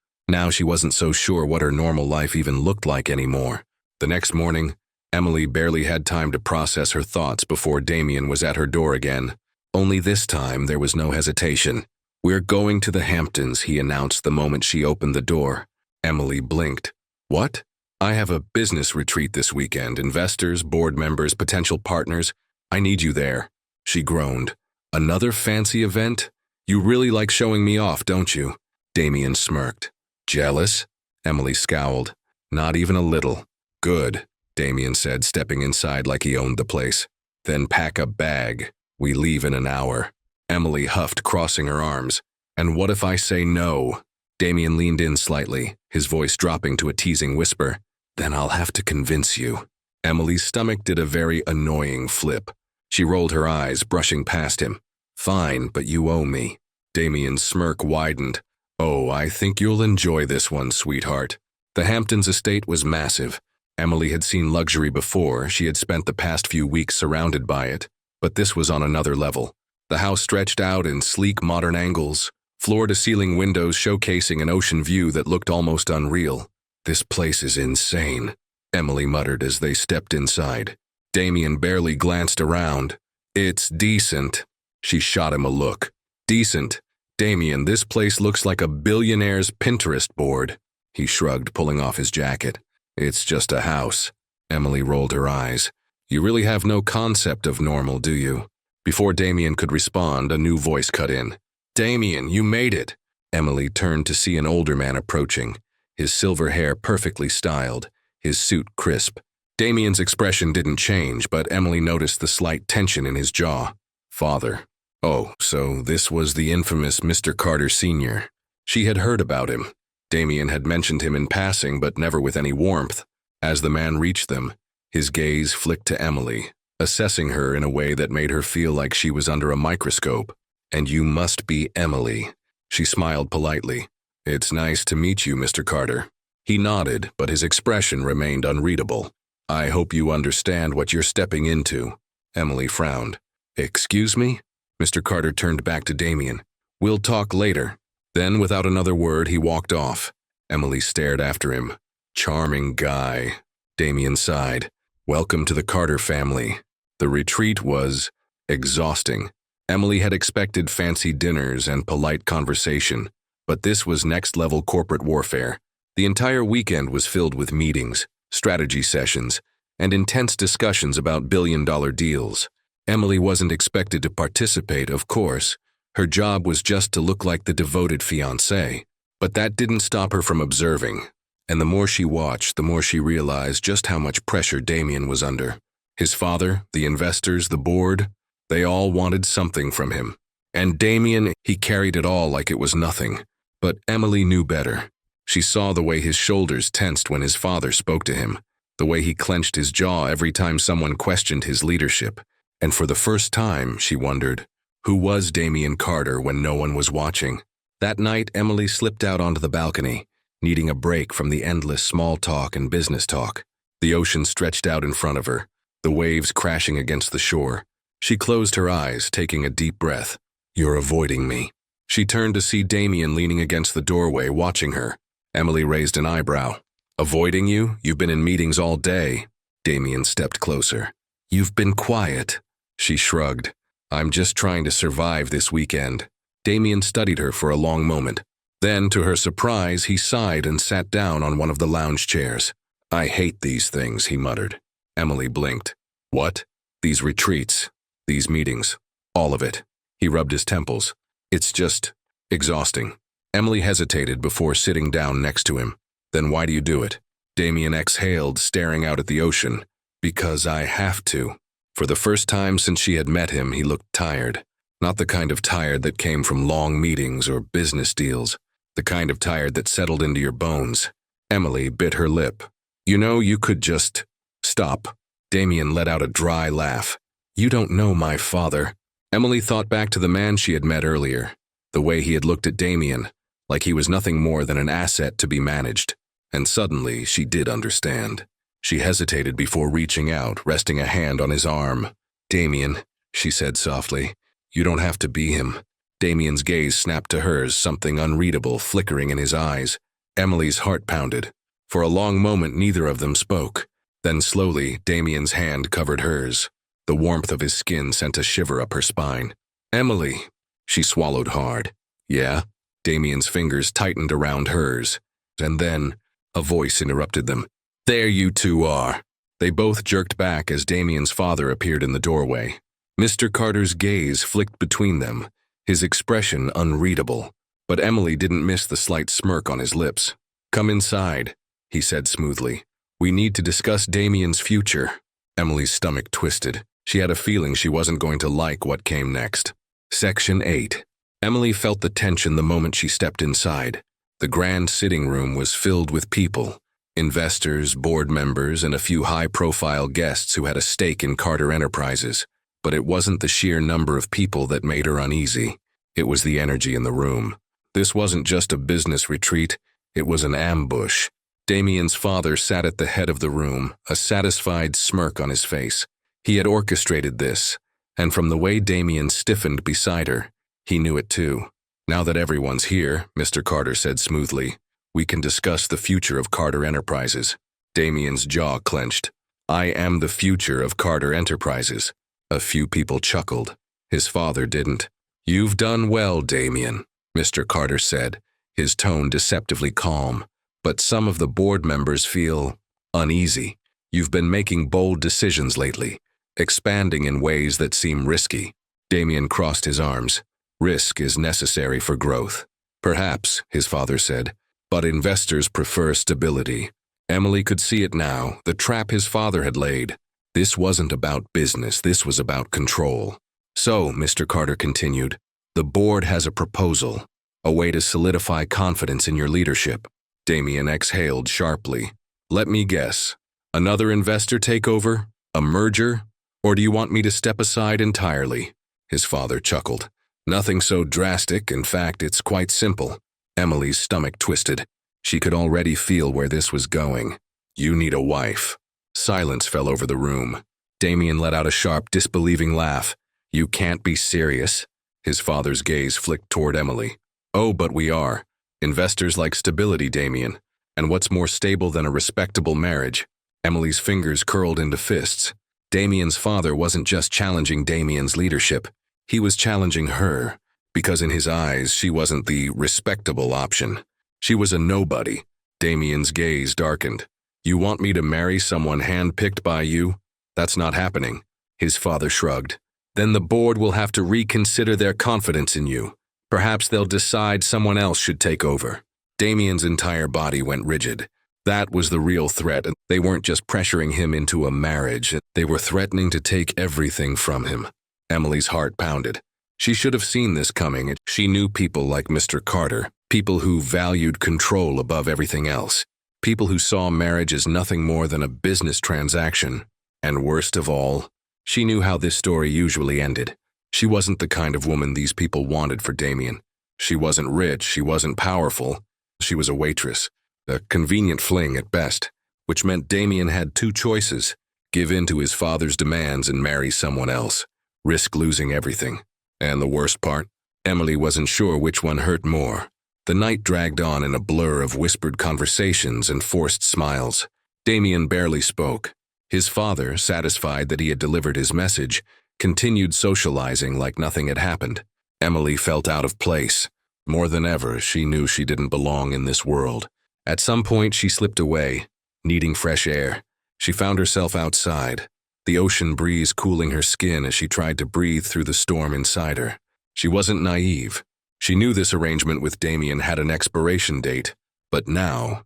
she wasn't so sure what her normal life even looked like anymore. The next morning, Emily barely had time to process her thoughts before Damien was at her door again. Only this time there was no hesitation. "We're going to the Hamptons," he announced the moment she opened the door. Emily blinked. "What?" "I have a business retreat this weekend. Investors, board members, potential partners. I need you there." She groaned. "Another fancy event? You really like showing me off, don't you?" Damien smirked. "Jealous?" Emily scowled. "Not even a little." "Good," Damien said, stepping inside like he owned the place. "Then pack a bag. We leave in an hour." Emily huffed, crossing her arms. "And what if I say no?" Damien leaned in slightly, his voice dropping to a teasing whisper. "Then I'll have to convince you." Emily's stomach did a very annoying flip. She rolled her eyes, brushing past him. "Fine, but you owe me." Damien's smirk widened. "Oh, I think you'll enjoy this one, sweetheart." The Hamptons estate was massive. Emily had seen luxury before. She had spent the past few weeks surrounded by it. But this was on another level. The house stretched out in sleek modern angles, floor-to-ceiling windows showcasing an ocean view that looked almost unreal. "This place is insane," Emily muttered as they stepped inside. Damien barely glanced around. "It's decent." She shot him a look. "Decent? Damien, this place looks like a billionaire's Pinterest board." He shrugged, pulling off his jacket. "It's just a house." Emily rolled her eyes. "You really have no concept of normal, do you?" Before Damien could respond, a new voice cut in. "Damien, you made it." Emily turned to see an older man approaching, his silver hair perfectly styled, his suit crisp. Damien's expression didn't change, but Emily noticed the slight tension in his jaw. "Father." Oh, so this was the infamous Mr. Carter Sr. She had heard about him. Damien had mentioned him in passing, but never with any warmth. As the man reached them, his gaze flicked to Emily, assessing her in a way that made her feel like she was under a microscope. "And you must be Emily." She smiled politely. "It's nice to meet you, Mr. Carter." He nodded, but his expression remained unreadable. "I hope you understand what you're stepping into." Emily frowned. "Excuse me?" Mr. Carter turned back to Damien. "We'll talk later." Then, without another word, he walked off. Emily stared after him. "Charming guy." Damien sighed. "Welcome to the Carter family." The retreat was exhausting. Emily had expected fancy dinners and polite conversation, but this was next-level corporate warfare. The entire weekend was filled with meetings, strategy sessions, and intense discussions about billion-dollar deals. Emily wasn't expected to participate, of course. Her job was just to look like the devoted fiancé. But that didn't stop her from observing. And the more she watched, the more she realized just how much pressure Damien was under. His father, the investors, the board, they all wanted something from him. And Damien, he carried it all like it was nothing. But Emily knew better. She saw the way his shoulders tensed when his father spoke to him, the way he clenched his jaw every time someone questioned his leadership. And for the first time, she wondered, who was Damien Carter when no one was watching? That night, Emily slipped out onto the balcony, needing a break from the endless small talk and business talk. The ocean stretched out in front of her, the waves crashing against the shore. She closed her eyes, taking a deep breath. "You're avoiding me." She turned to see Damien leaning against the doorway, watching her. Emily raised an eyebrow. "Avoiding you? You've been in meetings all day." Damien stepped closer. "You've been quiet." She shrugged. "I'm just trying to survive this weekend." Damien studied her for a long moment. Then, to her surprise, he sighed and sat down on one of the lounge chairs. "I hate these things," he muttered. Emily blinked. "What?" "These retreats. These meetings. All of it." He rubbed his temples. "It's just exhausting." Emily hesitated before sitting down next to him. "Then why do you do it?" Damien exhaled, staring out at the ocean. "Because I have to." For the first time since she had met him, he looked tired. Not the kind of tired that came from long meetings or business deals. The kind of tired that settled into your bones. Emily bit her lip. "You know, you could just stop." Damien let out a dry laugh. "You don't know my father." Emily thought back to the man she had met earlier, the way he had looked at Damien, like he was nothing more than an asset to be managed. And suddenly, she did understand. She hesitated before reaching out, resting a hand on his arm. "Damien," she said softly, "you don't have to be him." Damien's gaze snapped to hers, something unreadable flickering in his eyes. Emily's heart pounded. For a long moment, neither of them spoke. Then slowly, Damien's hand covered hers. The warmth of his skin sent a shiver up her spine. "Emily." She swallowed hard. "Yeah?" Damien's fingers tightened around hers. And then, a voice interrupted them. "There you two are." They both jerked back as Damien's father appeared in the doorway. Mr. Carter's gaze flicked between them, his expression unreadable. But Emily didn't miss the slight smirk on his lips. "Come inside," he said smoothly. "We need to discuss Damien's future." Emily's stomach twisted. She had a feeling she wasn't going to like what came next. Section 8. Emily felt the tension the moment she stepped inside. The grand sitting room was filled with people. Investors, board members, and a few high-profile guests who had a stake in Carter Enterprises. But it wasn't the sheer number of people that made her uneasy. It was the energy in the room. This wasn't just a business retreat, it was an ambush. Damien's father sat at the head of the room, a satisfied smirk on his face. He had orchestrated this, and from the way Damien stiffened beside her, he knew it too. "Now that everyone's here," Mr. Carter said smoothly, "we can discuss the future of Carter Enterprises." Damien's jaw clenched. "I am the future of Carter Enterprises." A few people chuckled. His father didn't. "You've done well, Damien," Mr. Carter said, his tone deceptively calm. "But some of the board members feel uneasy. You've been making bold decisions lately, expanding in ways that seem risky." Damien crossed his arms. "Risk is necessary for growth." "Perhaps," his father said, "but investors prefer stability." Emily could see it now, the trap his father had laid. This wasn't about business, this was about control. "So," Mr. Carter continued, "the board has a proposal, a way to solidify confidence in your leadership." Damien exhaled sharply. "Let me guess. Another investor takeover? A merger? Or do you want me to step aside entirely?" His father chuckled. "Nothing so drastic, in fact, it's quite simple." Emily's stomach twisted. She could already feel where this was going. "You need a wife." Silence fell over the room. Damien let out a sharp, disbelieving laugh. "You can't be serious." His father's gaze flicked toward Emily. "Oh, but we are. Investors like stability, Damien. And what's more stable than a respectable marriage?" Emily's fingers curled into fists. Damien's father wasn't just challenging Damien's leadership. He was challenging her, because in his eyes, she wasn't the respectable option. She was a nobody. Damien's gaze darkened. "You want me to marry someone handpicked by you? That's not happening." His father shrugged. "Then the board will have to reconsider their confidence in you. Perhaps they'll decide someone else should take over." Damien's entire body went rigid. That was the real threat, and they weren't just pressuring him into a marriage, they were threatening to take everything from him. Emily's heart pounded. She should have seen this coming. She knew people like Mr. Carter, people who valued control above everything else, people who saw marriage as nothing more than a business transaction. And worst of all, she knew how this story usually ended. She wasn't the kind of woman these people wanted for Damien. She wasn't rich, she wasn't powerful. She was a waitress, a convenient fling at best, which meant Damien had two choices: give in to his father's demands and marry someone else, risk losing everything. And the worst part, Emily wasn't sure which one hurt more. The night dragged on in a blur of whispered conversations and forced smiles. Damien barely spoke. His father, satisfied that he had delivered his message, continued socializing like nothing had happened. Emily felt out of place. More than ever, she knew she didn't belong in this world. At some point, she slipped away, needing fresh air. She found herself outside, the ocean breeze cooling her skin as she tried to breathe through the storm inside her. She wasn't naive. She knew this arrangement with Damien had an expiration date, but now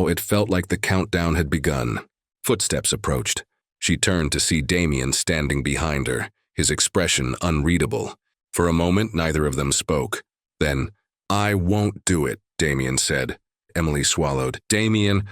it felt like the countdown had begun. Footsteps approached. She turned to see Damien standing behind her, his expression unreadable. For a moment, neither of them spoke. Then, "I won't do it," Damien said. Emily swallowed. "Damien,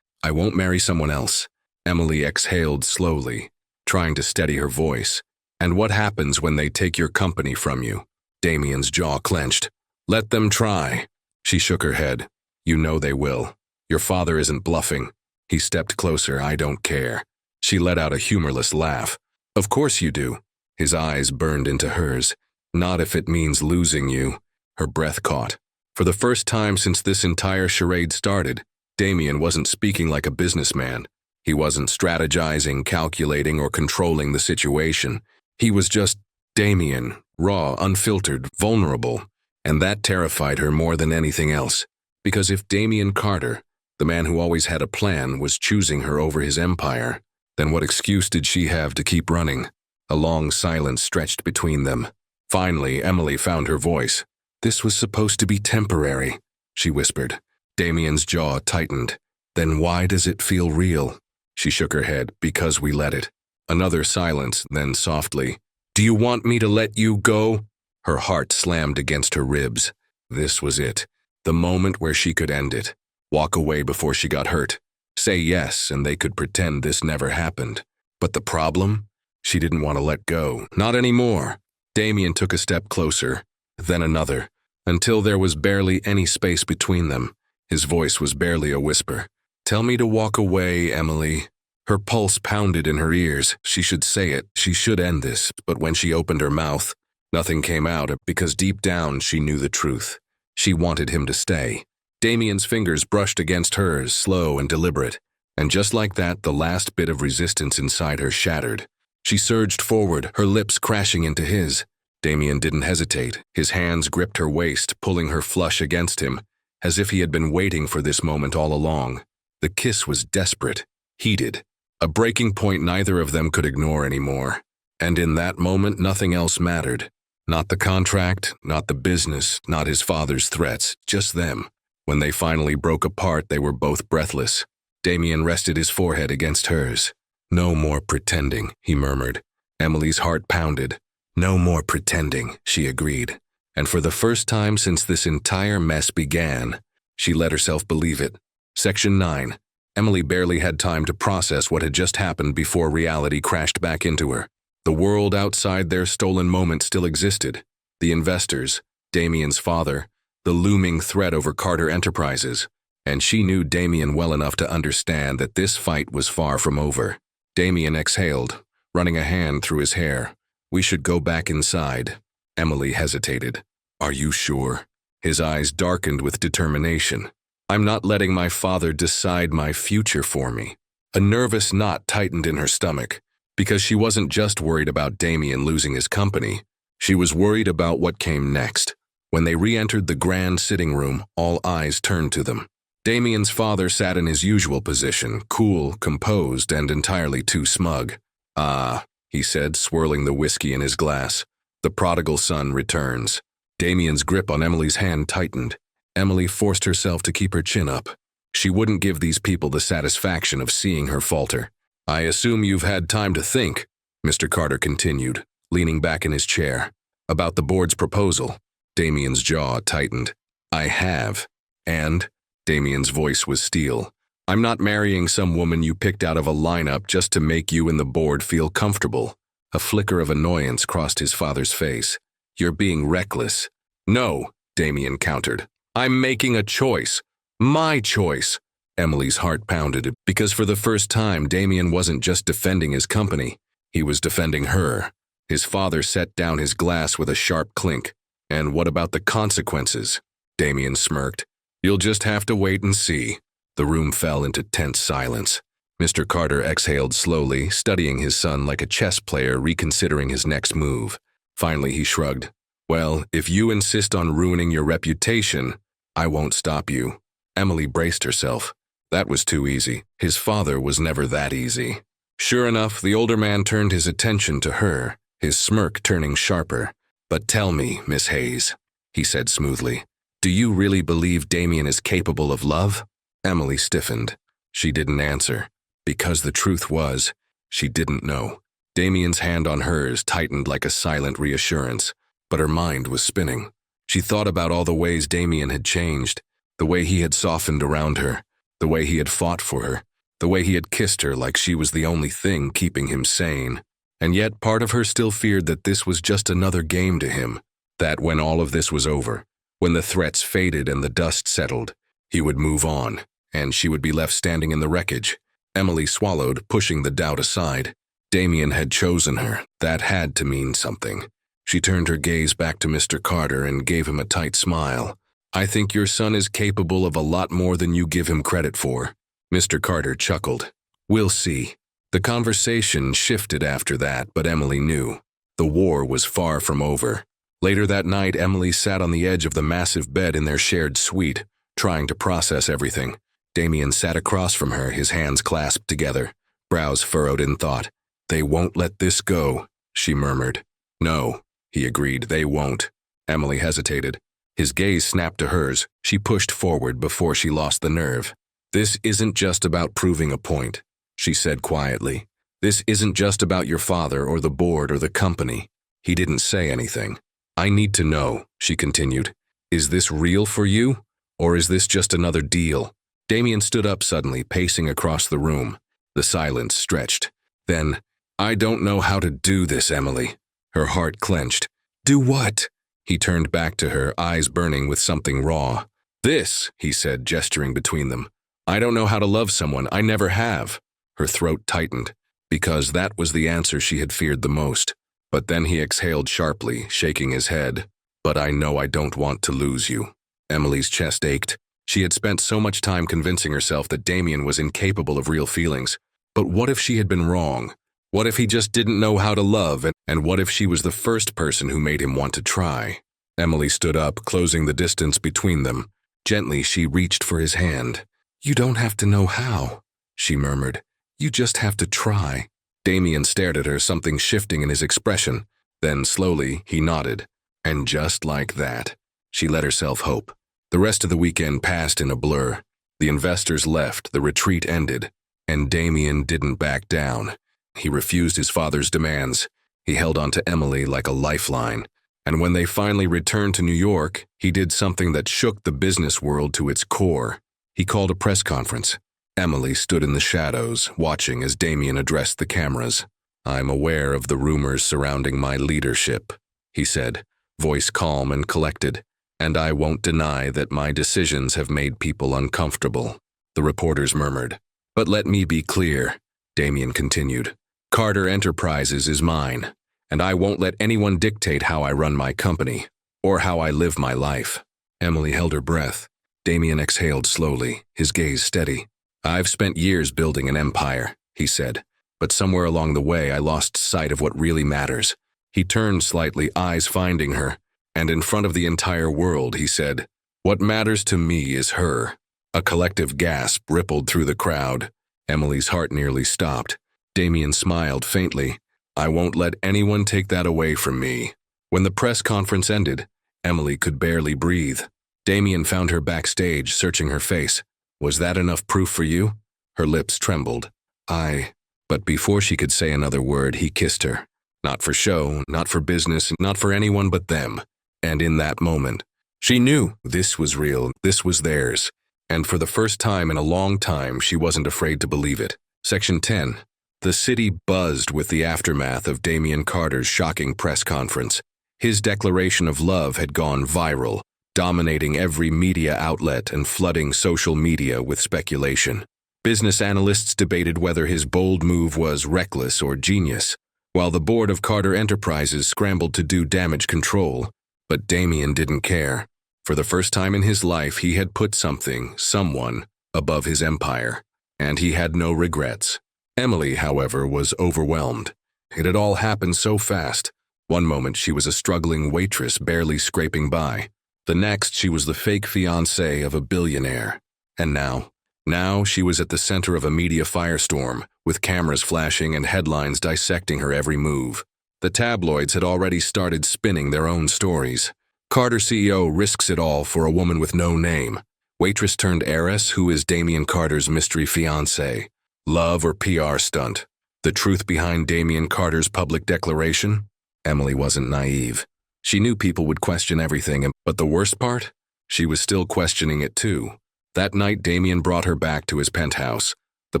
I won't marry someone else." Emily exhaled slowly, trying to steady her voice. "And what happens when they take your company from you?" Damien's jaw clenched. "Let them try." She shook her head. "You know they will. Your father isn't bluffing." He stepped closer. "I don't care." She let out a humorless laugh. "Of course you do." His eyes burned into hers. "Not if it means losing you." Her breath caught. For the first time since this entire charade started, Damien wasn't speaking like a businessman. He wasn't strategizing, calculating, or controlling the situation. He was just Damien, raw, unfiltered, vulnerable. And that terrified her more than anything else. Because if Damien Carter, the man who always had a plan, was choosing her over his empire, then what excuse did she have to keep running? A long silence stretched between them. Finally, Emily found her voice. "This was supposed to be temporary," she whispered. Damien's jaw tightened. "Then why does it feel real?" She shook her head. "Because we let it." Another silence, then softly, "Do you want me to let you go?" Her heart slammed against her ribs. This was it. The moment where she could end it. Walk away before she got hurt. Say yes, and they could pretend this never happened. But the problem? She didn't want to let go. Not anymore. Damien took a step closer, then another, until there was barely any space between them. His voice was barely a whisper. "Tell me to walk away, Emily." Her pulse pounded in her ears. She should say it. She should end this. But when she opened her mouth, nothing came out because deep down she knew the truth. She wanted him to stay. Damien's fingers brushed against hers, slow and deliberate. And just like that, the last bit of resistance inside her shattered. She surged forward, her lips crashing into his. Damien didn't hesitate. His hands gripped her waist, pulling her flush against him, as if he had been waiting for this moment all along. The kiss was desperate, heated, a breaking point neither of them could ignore anymore. And in that moment, nothing else mattered. Not the contract, not the business, not his father's threats, just them. When they finally broke apart, they were both breathless. Damien rested his forehead against hers. "No more pretending," he murmured. Emily's heart pounded. "No more pretending," she agreed. And for the first time since this entire mess began, she let herself believe it. Section 9. Emily barely had time to process what had just happened before reality crashed back into her. The world outside their stolen moment still existed. The investors, Damien's father, the looming threat over Carter Enterprises. And she knew Damien well enough to understand that this fight was far from over. Damien exhaled, running a hand through his hair. "We should go back inside." Emily hesitated. "Are you sure?" His eyes darkened with determination. "I'm not letting my father decide my future for me." A nervous knot tightened in her stomach, because she wasn't just worried about Damien losing his company. She was worried about what came next. When they re-entered the grand sitting room, all eyes turned to them. Damien's father sat in his usual position, cool, composed, and entirely too smug. "Ah," he said, swirling the whiskey in his glass. "The prodigal son returns." Damien's grip on Emily's hand tightened. Emily forced herself to keep her chin up. She wouldn't give these people the satisfaction of seeing her falter. "I assume you've had time to think," Mr. Carter continued, leaning back in his chair. "About the board's proposal." Damien's jaw tightened. "I have. And?" Damien's voice was steel. "I'm not marrying some woman you picked out of a lineup just to make you and the board feel comfortable." A flicker of annoyance crossed his father's face. "You're being reckless." "No," Damien countered. "I'm making a choice. My choice." Emily's heart pounded because for the first time Damien wasn't just defending his company. He was defending her. His father set down his glass with a sharp clink. "And what about the consequences?" Damien smirked. "You'll just have to wait and see." The room fell into tense silence. Mr. Carter exhaled slowly, studying his son like a chess player reconsidering his next move. Finally, he shrugged. "Well, if you insist on ruining your reputation, I won't stop you." Emily braced herself. That was too easy. His father was never that easy. Sure enough, the older man turned his attention to her, his smirk turning sharper. "But tell me, Miss Hayes," he said smoothly, "do you really believe Damien is capable of love?" Emily stiffened. She didn't answer. Because the truth was, she didn't know. Damien's hand on hers tightened like a silent reassurance, but her mind was spinning. She thought about all the ways Damien had changed, the way he had softened around her, the way he had fought for her, the way he had kissed her like she was the only thing keeping him sane. And yet part of her still feared that this was just another game to him, that when all of this was over, when the threats faded and the dust settled, he would move on, and she would be left standing in the wreckage. Emily swallowed, pushing the doubt aside. Damien had chosen her. That had to mean something. She turned her gaze back to Mr. Carter and gave him a tight smile. "I think your son is capable of a lot more than you give him credit for." Mr. Carter chuckled. "We'll see." The conversation shifted after that, but Emily knew. The war was far from over. Later that night, Emily sat on the edge of the massive bed in their shared suite, trying to process everything. Damien sat across from her, his hands clasped together, brows furrowed in thought. "They won't let this go," she murmured. "No," he agreed, "they won't." Emily hesitated. His gaze snapped to hers. She pushed forward before she lost the nerve. "This isn't just about proving a point," she said quietly. "This isn't just about your father or the board or the company." He didn't say anything. "I need to know," she continued. "Is this real for you? Or is this just another deal?" Damien stood up suddenly, pacing across the room. The silence stretched. Then, "I don't know how to do this, Emily." Her heart clenched. "Do what?" He turned back to her, eyes burning with something raw. "This," he said, gesturing between them. "I don't know how to love someone. I never have." Her throat tightened, because that was the answer she had feared the most. But then he exhaled sharply, shaking his head. "But I know I don't want to lose you." Emily's chest ached. She had spent so much time convincing herself that Damien was incapable of real feelings. But what if she had been wrong? What if he just didn't know how to love, and what if she was the first person who made him want to try? Emily stood up, closing the distance between them. Gently, she reached for his hand. "You don't have to know how," she murmured. "You just have to try." Damien stared at her, something shifting in his expression. Then, slowly, he nodded. And just like that, she let herself hope. The rest of the weekend passed in a blur. The investors left, the retreat ended, and Damien didn't back down. He refused his father's demands. He held on to Emily like a lifeline. And when they finally returned to New York, he did something that shook the business world to its core. He called a press conference. Emily stood in the shadows, watching as Damien addressed the cameras. "I'm aware of the rumors surrounding my leadership," he said, voice calm and collected. "And I won't deny that my decisions have made people uncomfortable." The reporters murmured. "But let me be clear," Damien continued. "Carter Enterprises is mine, and I won't let anyone dictate how I run my company, or how I live my life." Emily held her breath. Damien exhaled slowly, his gaze steady. "I've spent years building an empire," he said, "but somewhere along the way I lost sight of what really matters." He turned slightly, eyes finding her, and in front of the entire world, he said, "What matters to me is her." A collective gasp rippled through the crowd. Emily's heart nearly stopped. Damien smiled faintly. "I won't let anyone take that away from me." When the press conference ended, Emily could barely breathe. Damien found her backstage, searching her face. Was that enough proof for you? Her lips trembled. But before she could say another word, he kissed her. Not for show, not for business, not for anyone but them. And in that moment, she knew this was real, this was theirs. And for the first time in a long time, she wasn't afraid to believe it. Section 10. The city buzzed with the aftermath of Damian Carter's shocking press conference. His declaration of love had gone viral, dominating every media outlet and flooding social media with speculation. Business analysts debated whether his bold move was reckless or genius, while the board of Carter Enterprises scrambled to do damage control. But Damian didn't care. For the first time in his life, he had put someone, above his empire, and he had no regrets. Emily, however, was overwhelmed. It had all happened so fast. One moment she was a struggling waitress barely scraping by. The next she was the fake fiancée of a billionaire. And now she was at the center of a media firestorm, with cameras flashing and headlines dissecting her every move. The tabloids had already started spinning their own stories. Carter CEO risks it all for a woman with no name. Waitress turned heiress who is Damian Carter's mystery fiancé. Love or PR stunt? The truth behind Damian Carter's public declaration? Emily wasn't naive. She knew people would question everything, but the worst part? She was still questioning it too. That night, Damian brought her back to his penthouse, the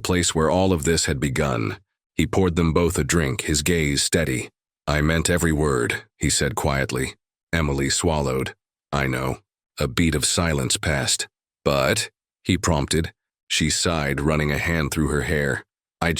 place where all of this had begun. He poured them both a drink, his gaze steady. "I meant every word," he said quietly. Emily swallowed. "I know." A beat of silence passed. "But," he prompted. She sighed, running a hand through her hair. I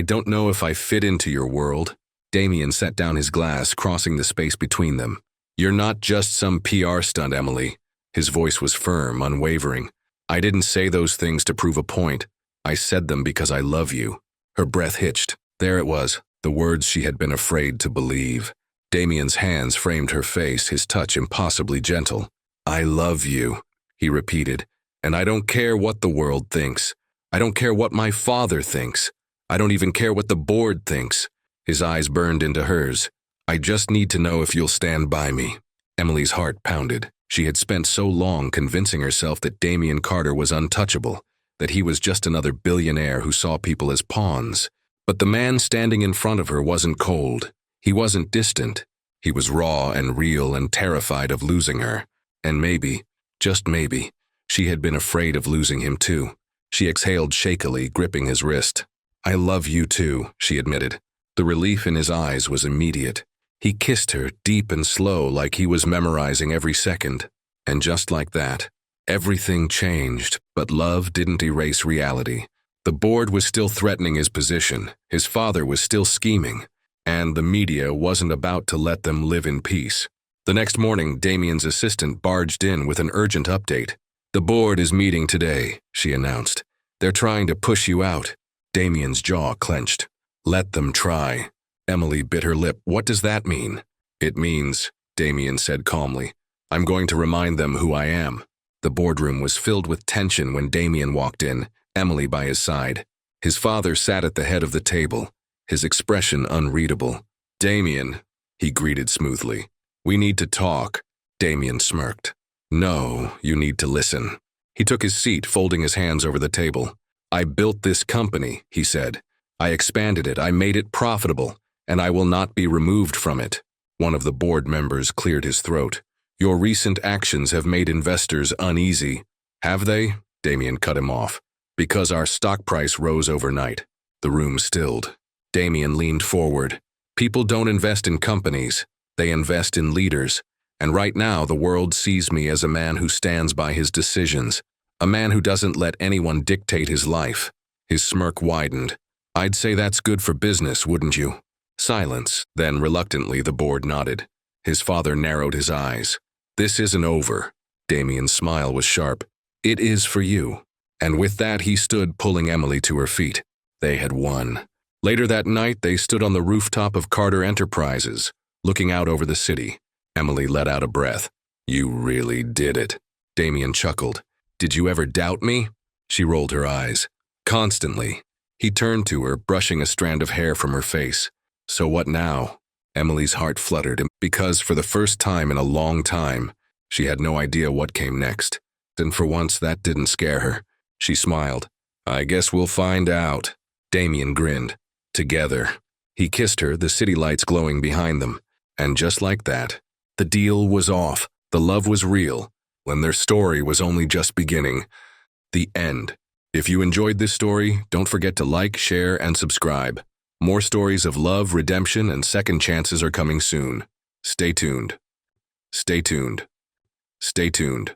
don't know if I fit into your world." Damian set down his glass, crossing the space between them. "You're not just some PR stunt, Emily." His voice was firm, unwavering. "I didn't say those things to prove a point. I said them because I love you." Her breath hitched. There it was, the words she had been afraid to believe. Damian's hands framed her face, his touch impossibly gentle. "I love you," he repeated, "and I don't care what the world thinks. I don't care what my father thinks. I don't even care what the board thinks." His eyes burned into hers. "I just need to know if you'll stand by me." Emily's heart pounded. She had spent so long convincing herself that Damian Carter was untouchable, that he was just another billionaire who saw people as pawns. But the man standing in front of her wasn't cold. He wasn't distant. He was raw and real and terrified of losing her. And maybe, just maybe, she had been afraid of losing him too. She exhaled shakily, gripping his wrist. "I love you too," she admitted. The relief in his eyes was immediate. He kissed her, deep and slow, like he was memorizing every second. And just like that, everything changed, but love didn't erase reality. The board was still threatening his position, his father was still scheming, and the media wasn't about to let them live in peace. The next morning, Damian's assistant barged in with an urgent update. "The board is meeting today," she announced. "They're trying to push you out." Damian's jaw clenched. "Let them try." Emily bit her lip. "What does that mean?" "It means," Damian said calmly, "I'm going to remind them who I am." The boardroom was filled with tension when Damian walked in, Emily by his side. His father sat at the head of the table, his expression unreadable. "Damian," he greeted smoothly. "We need to talk." Damian smirked. "No, you need to listen." He took his seat, folding his hands over the table. "I built this company," he said. "I expanded it, I made it profitable, and I will not be removed from it." One of the board members cleared his throat. "Your recent actions have made investors uneasy." "Have they?" Damian cut him off. "Because our stock price rose overnight." The room stilled. Damian leaned forward. "People don't invest in companies. They invest in leaders. And right now, the world sees me as a man who stands by his decisions, a man who doesn't let anyone dictate his life." His smirk widened. "I'd say that's good for business, wouldn't you?" Silence, then reluctantly the board nodded. His father narrowed his eyes. "This isn't over." Damian's smile was sharp. "It is for you." And with that he stood, pulling Emily to her feet. They had won. Later that night they stood on the rooftop of Carter Enterprises, looking out over the city. Emily let out a breath. "You really did it." Damian chuckled. "Did you ever doubt me?" She rolled her eyes. "Constantly." He turned to her, brushing a strand of hair from her face. "So what now?" Emily's heart fluttered, because for the first time in a long time, she had no idea what came next. And for once that didn't scare her. She smiled. I guess we'll find out. Damien grinned. Together. He kissed her, the city lights glowing behind them. And just like that, the deal was off. The love was real. When their story was only just beginning. The end. If you enjoyed this story, don't forget to like, share, and subscribe. More stories of love, redemption, and second chances are coming soon. Stay tuned. Stay tuned. Stay tuned.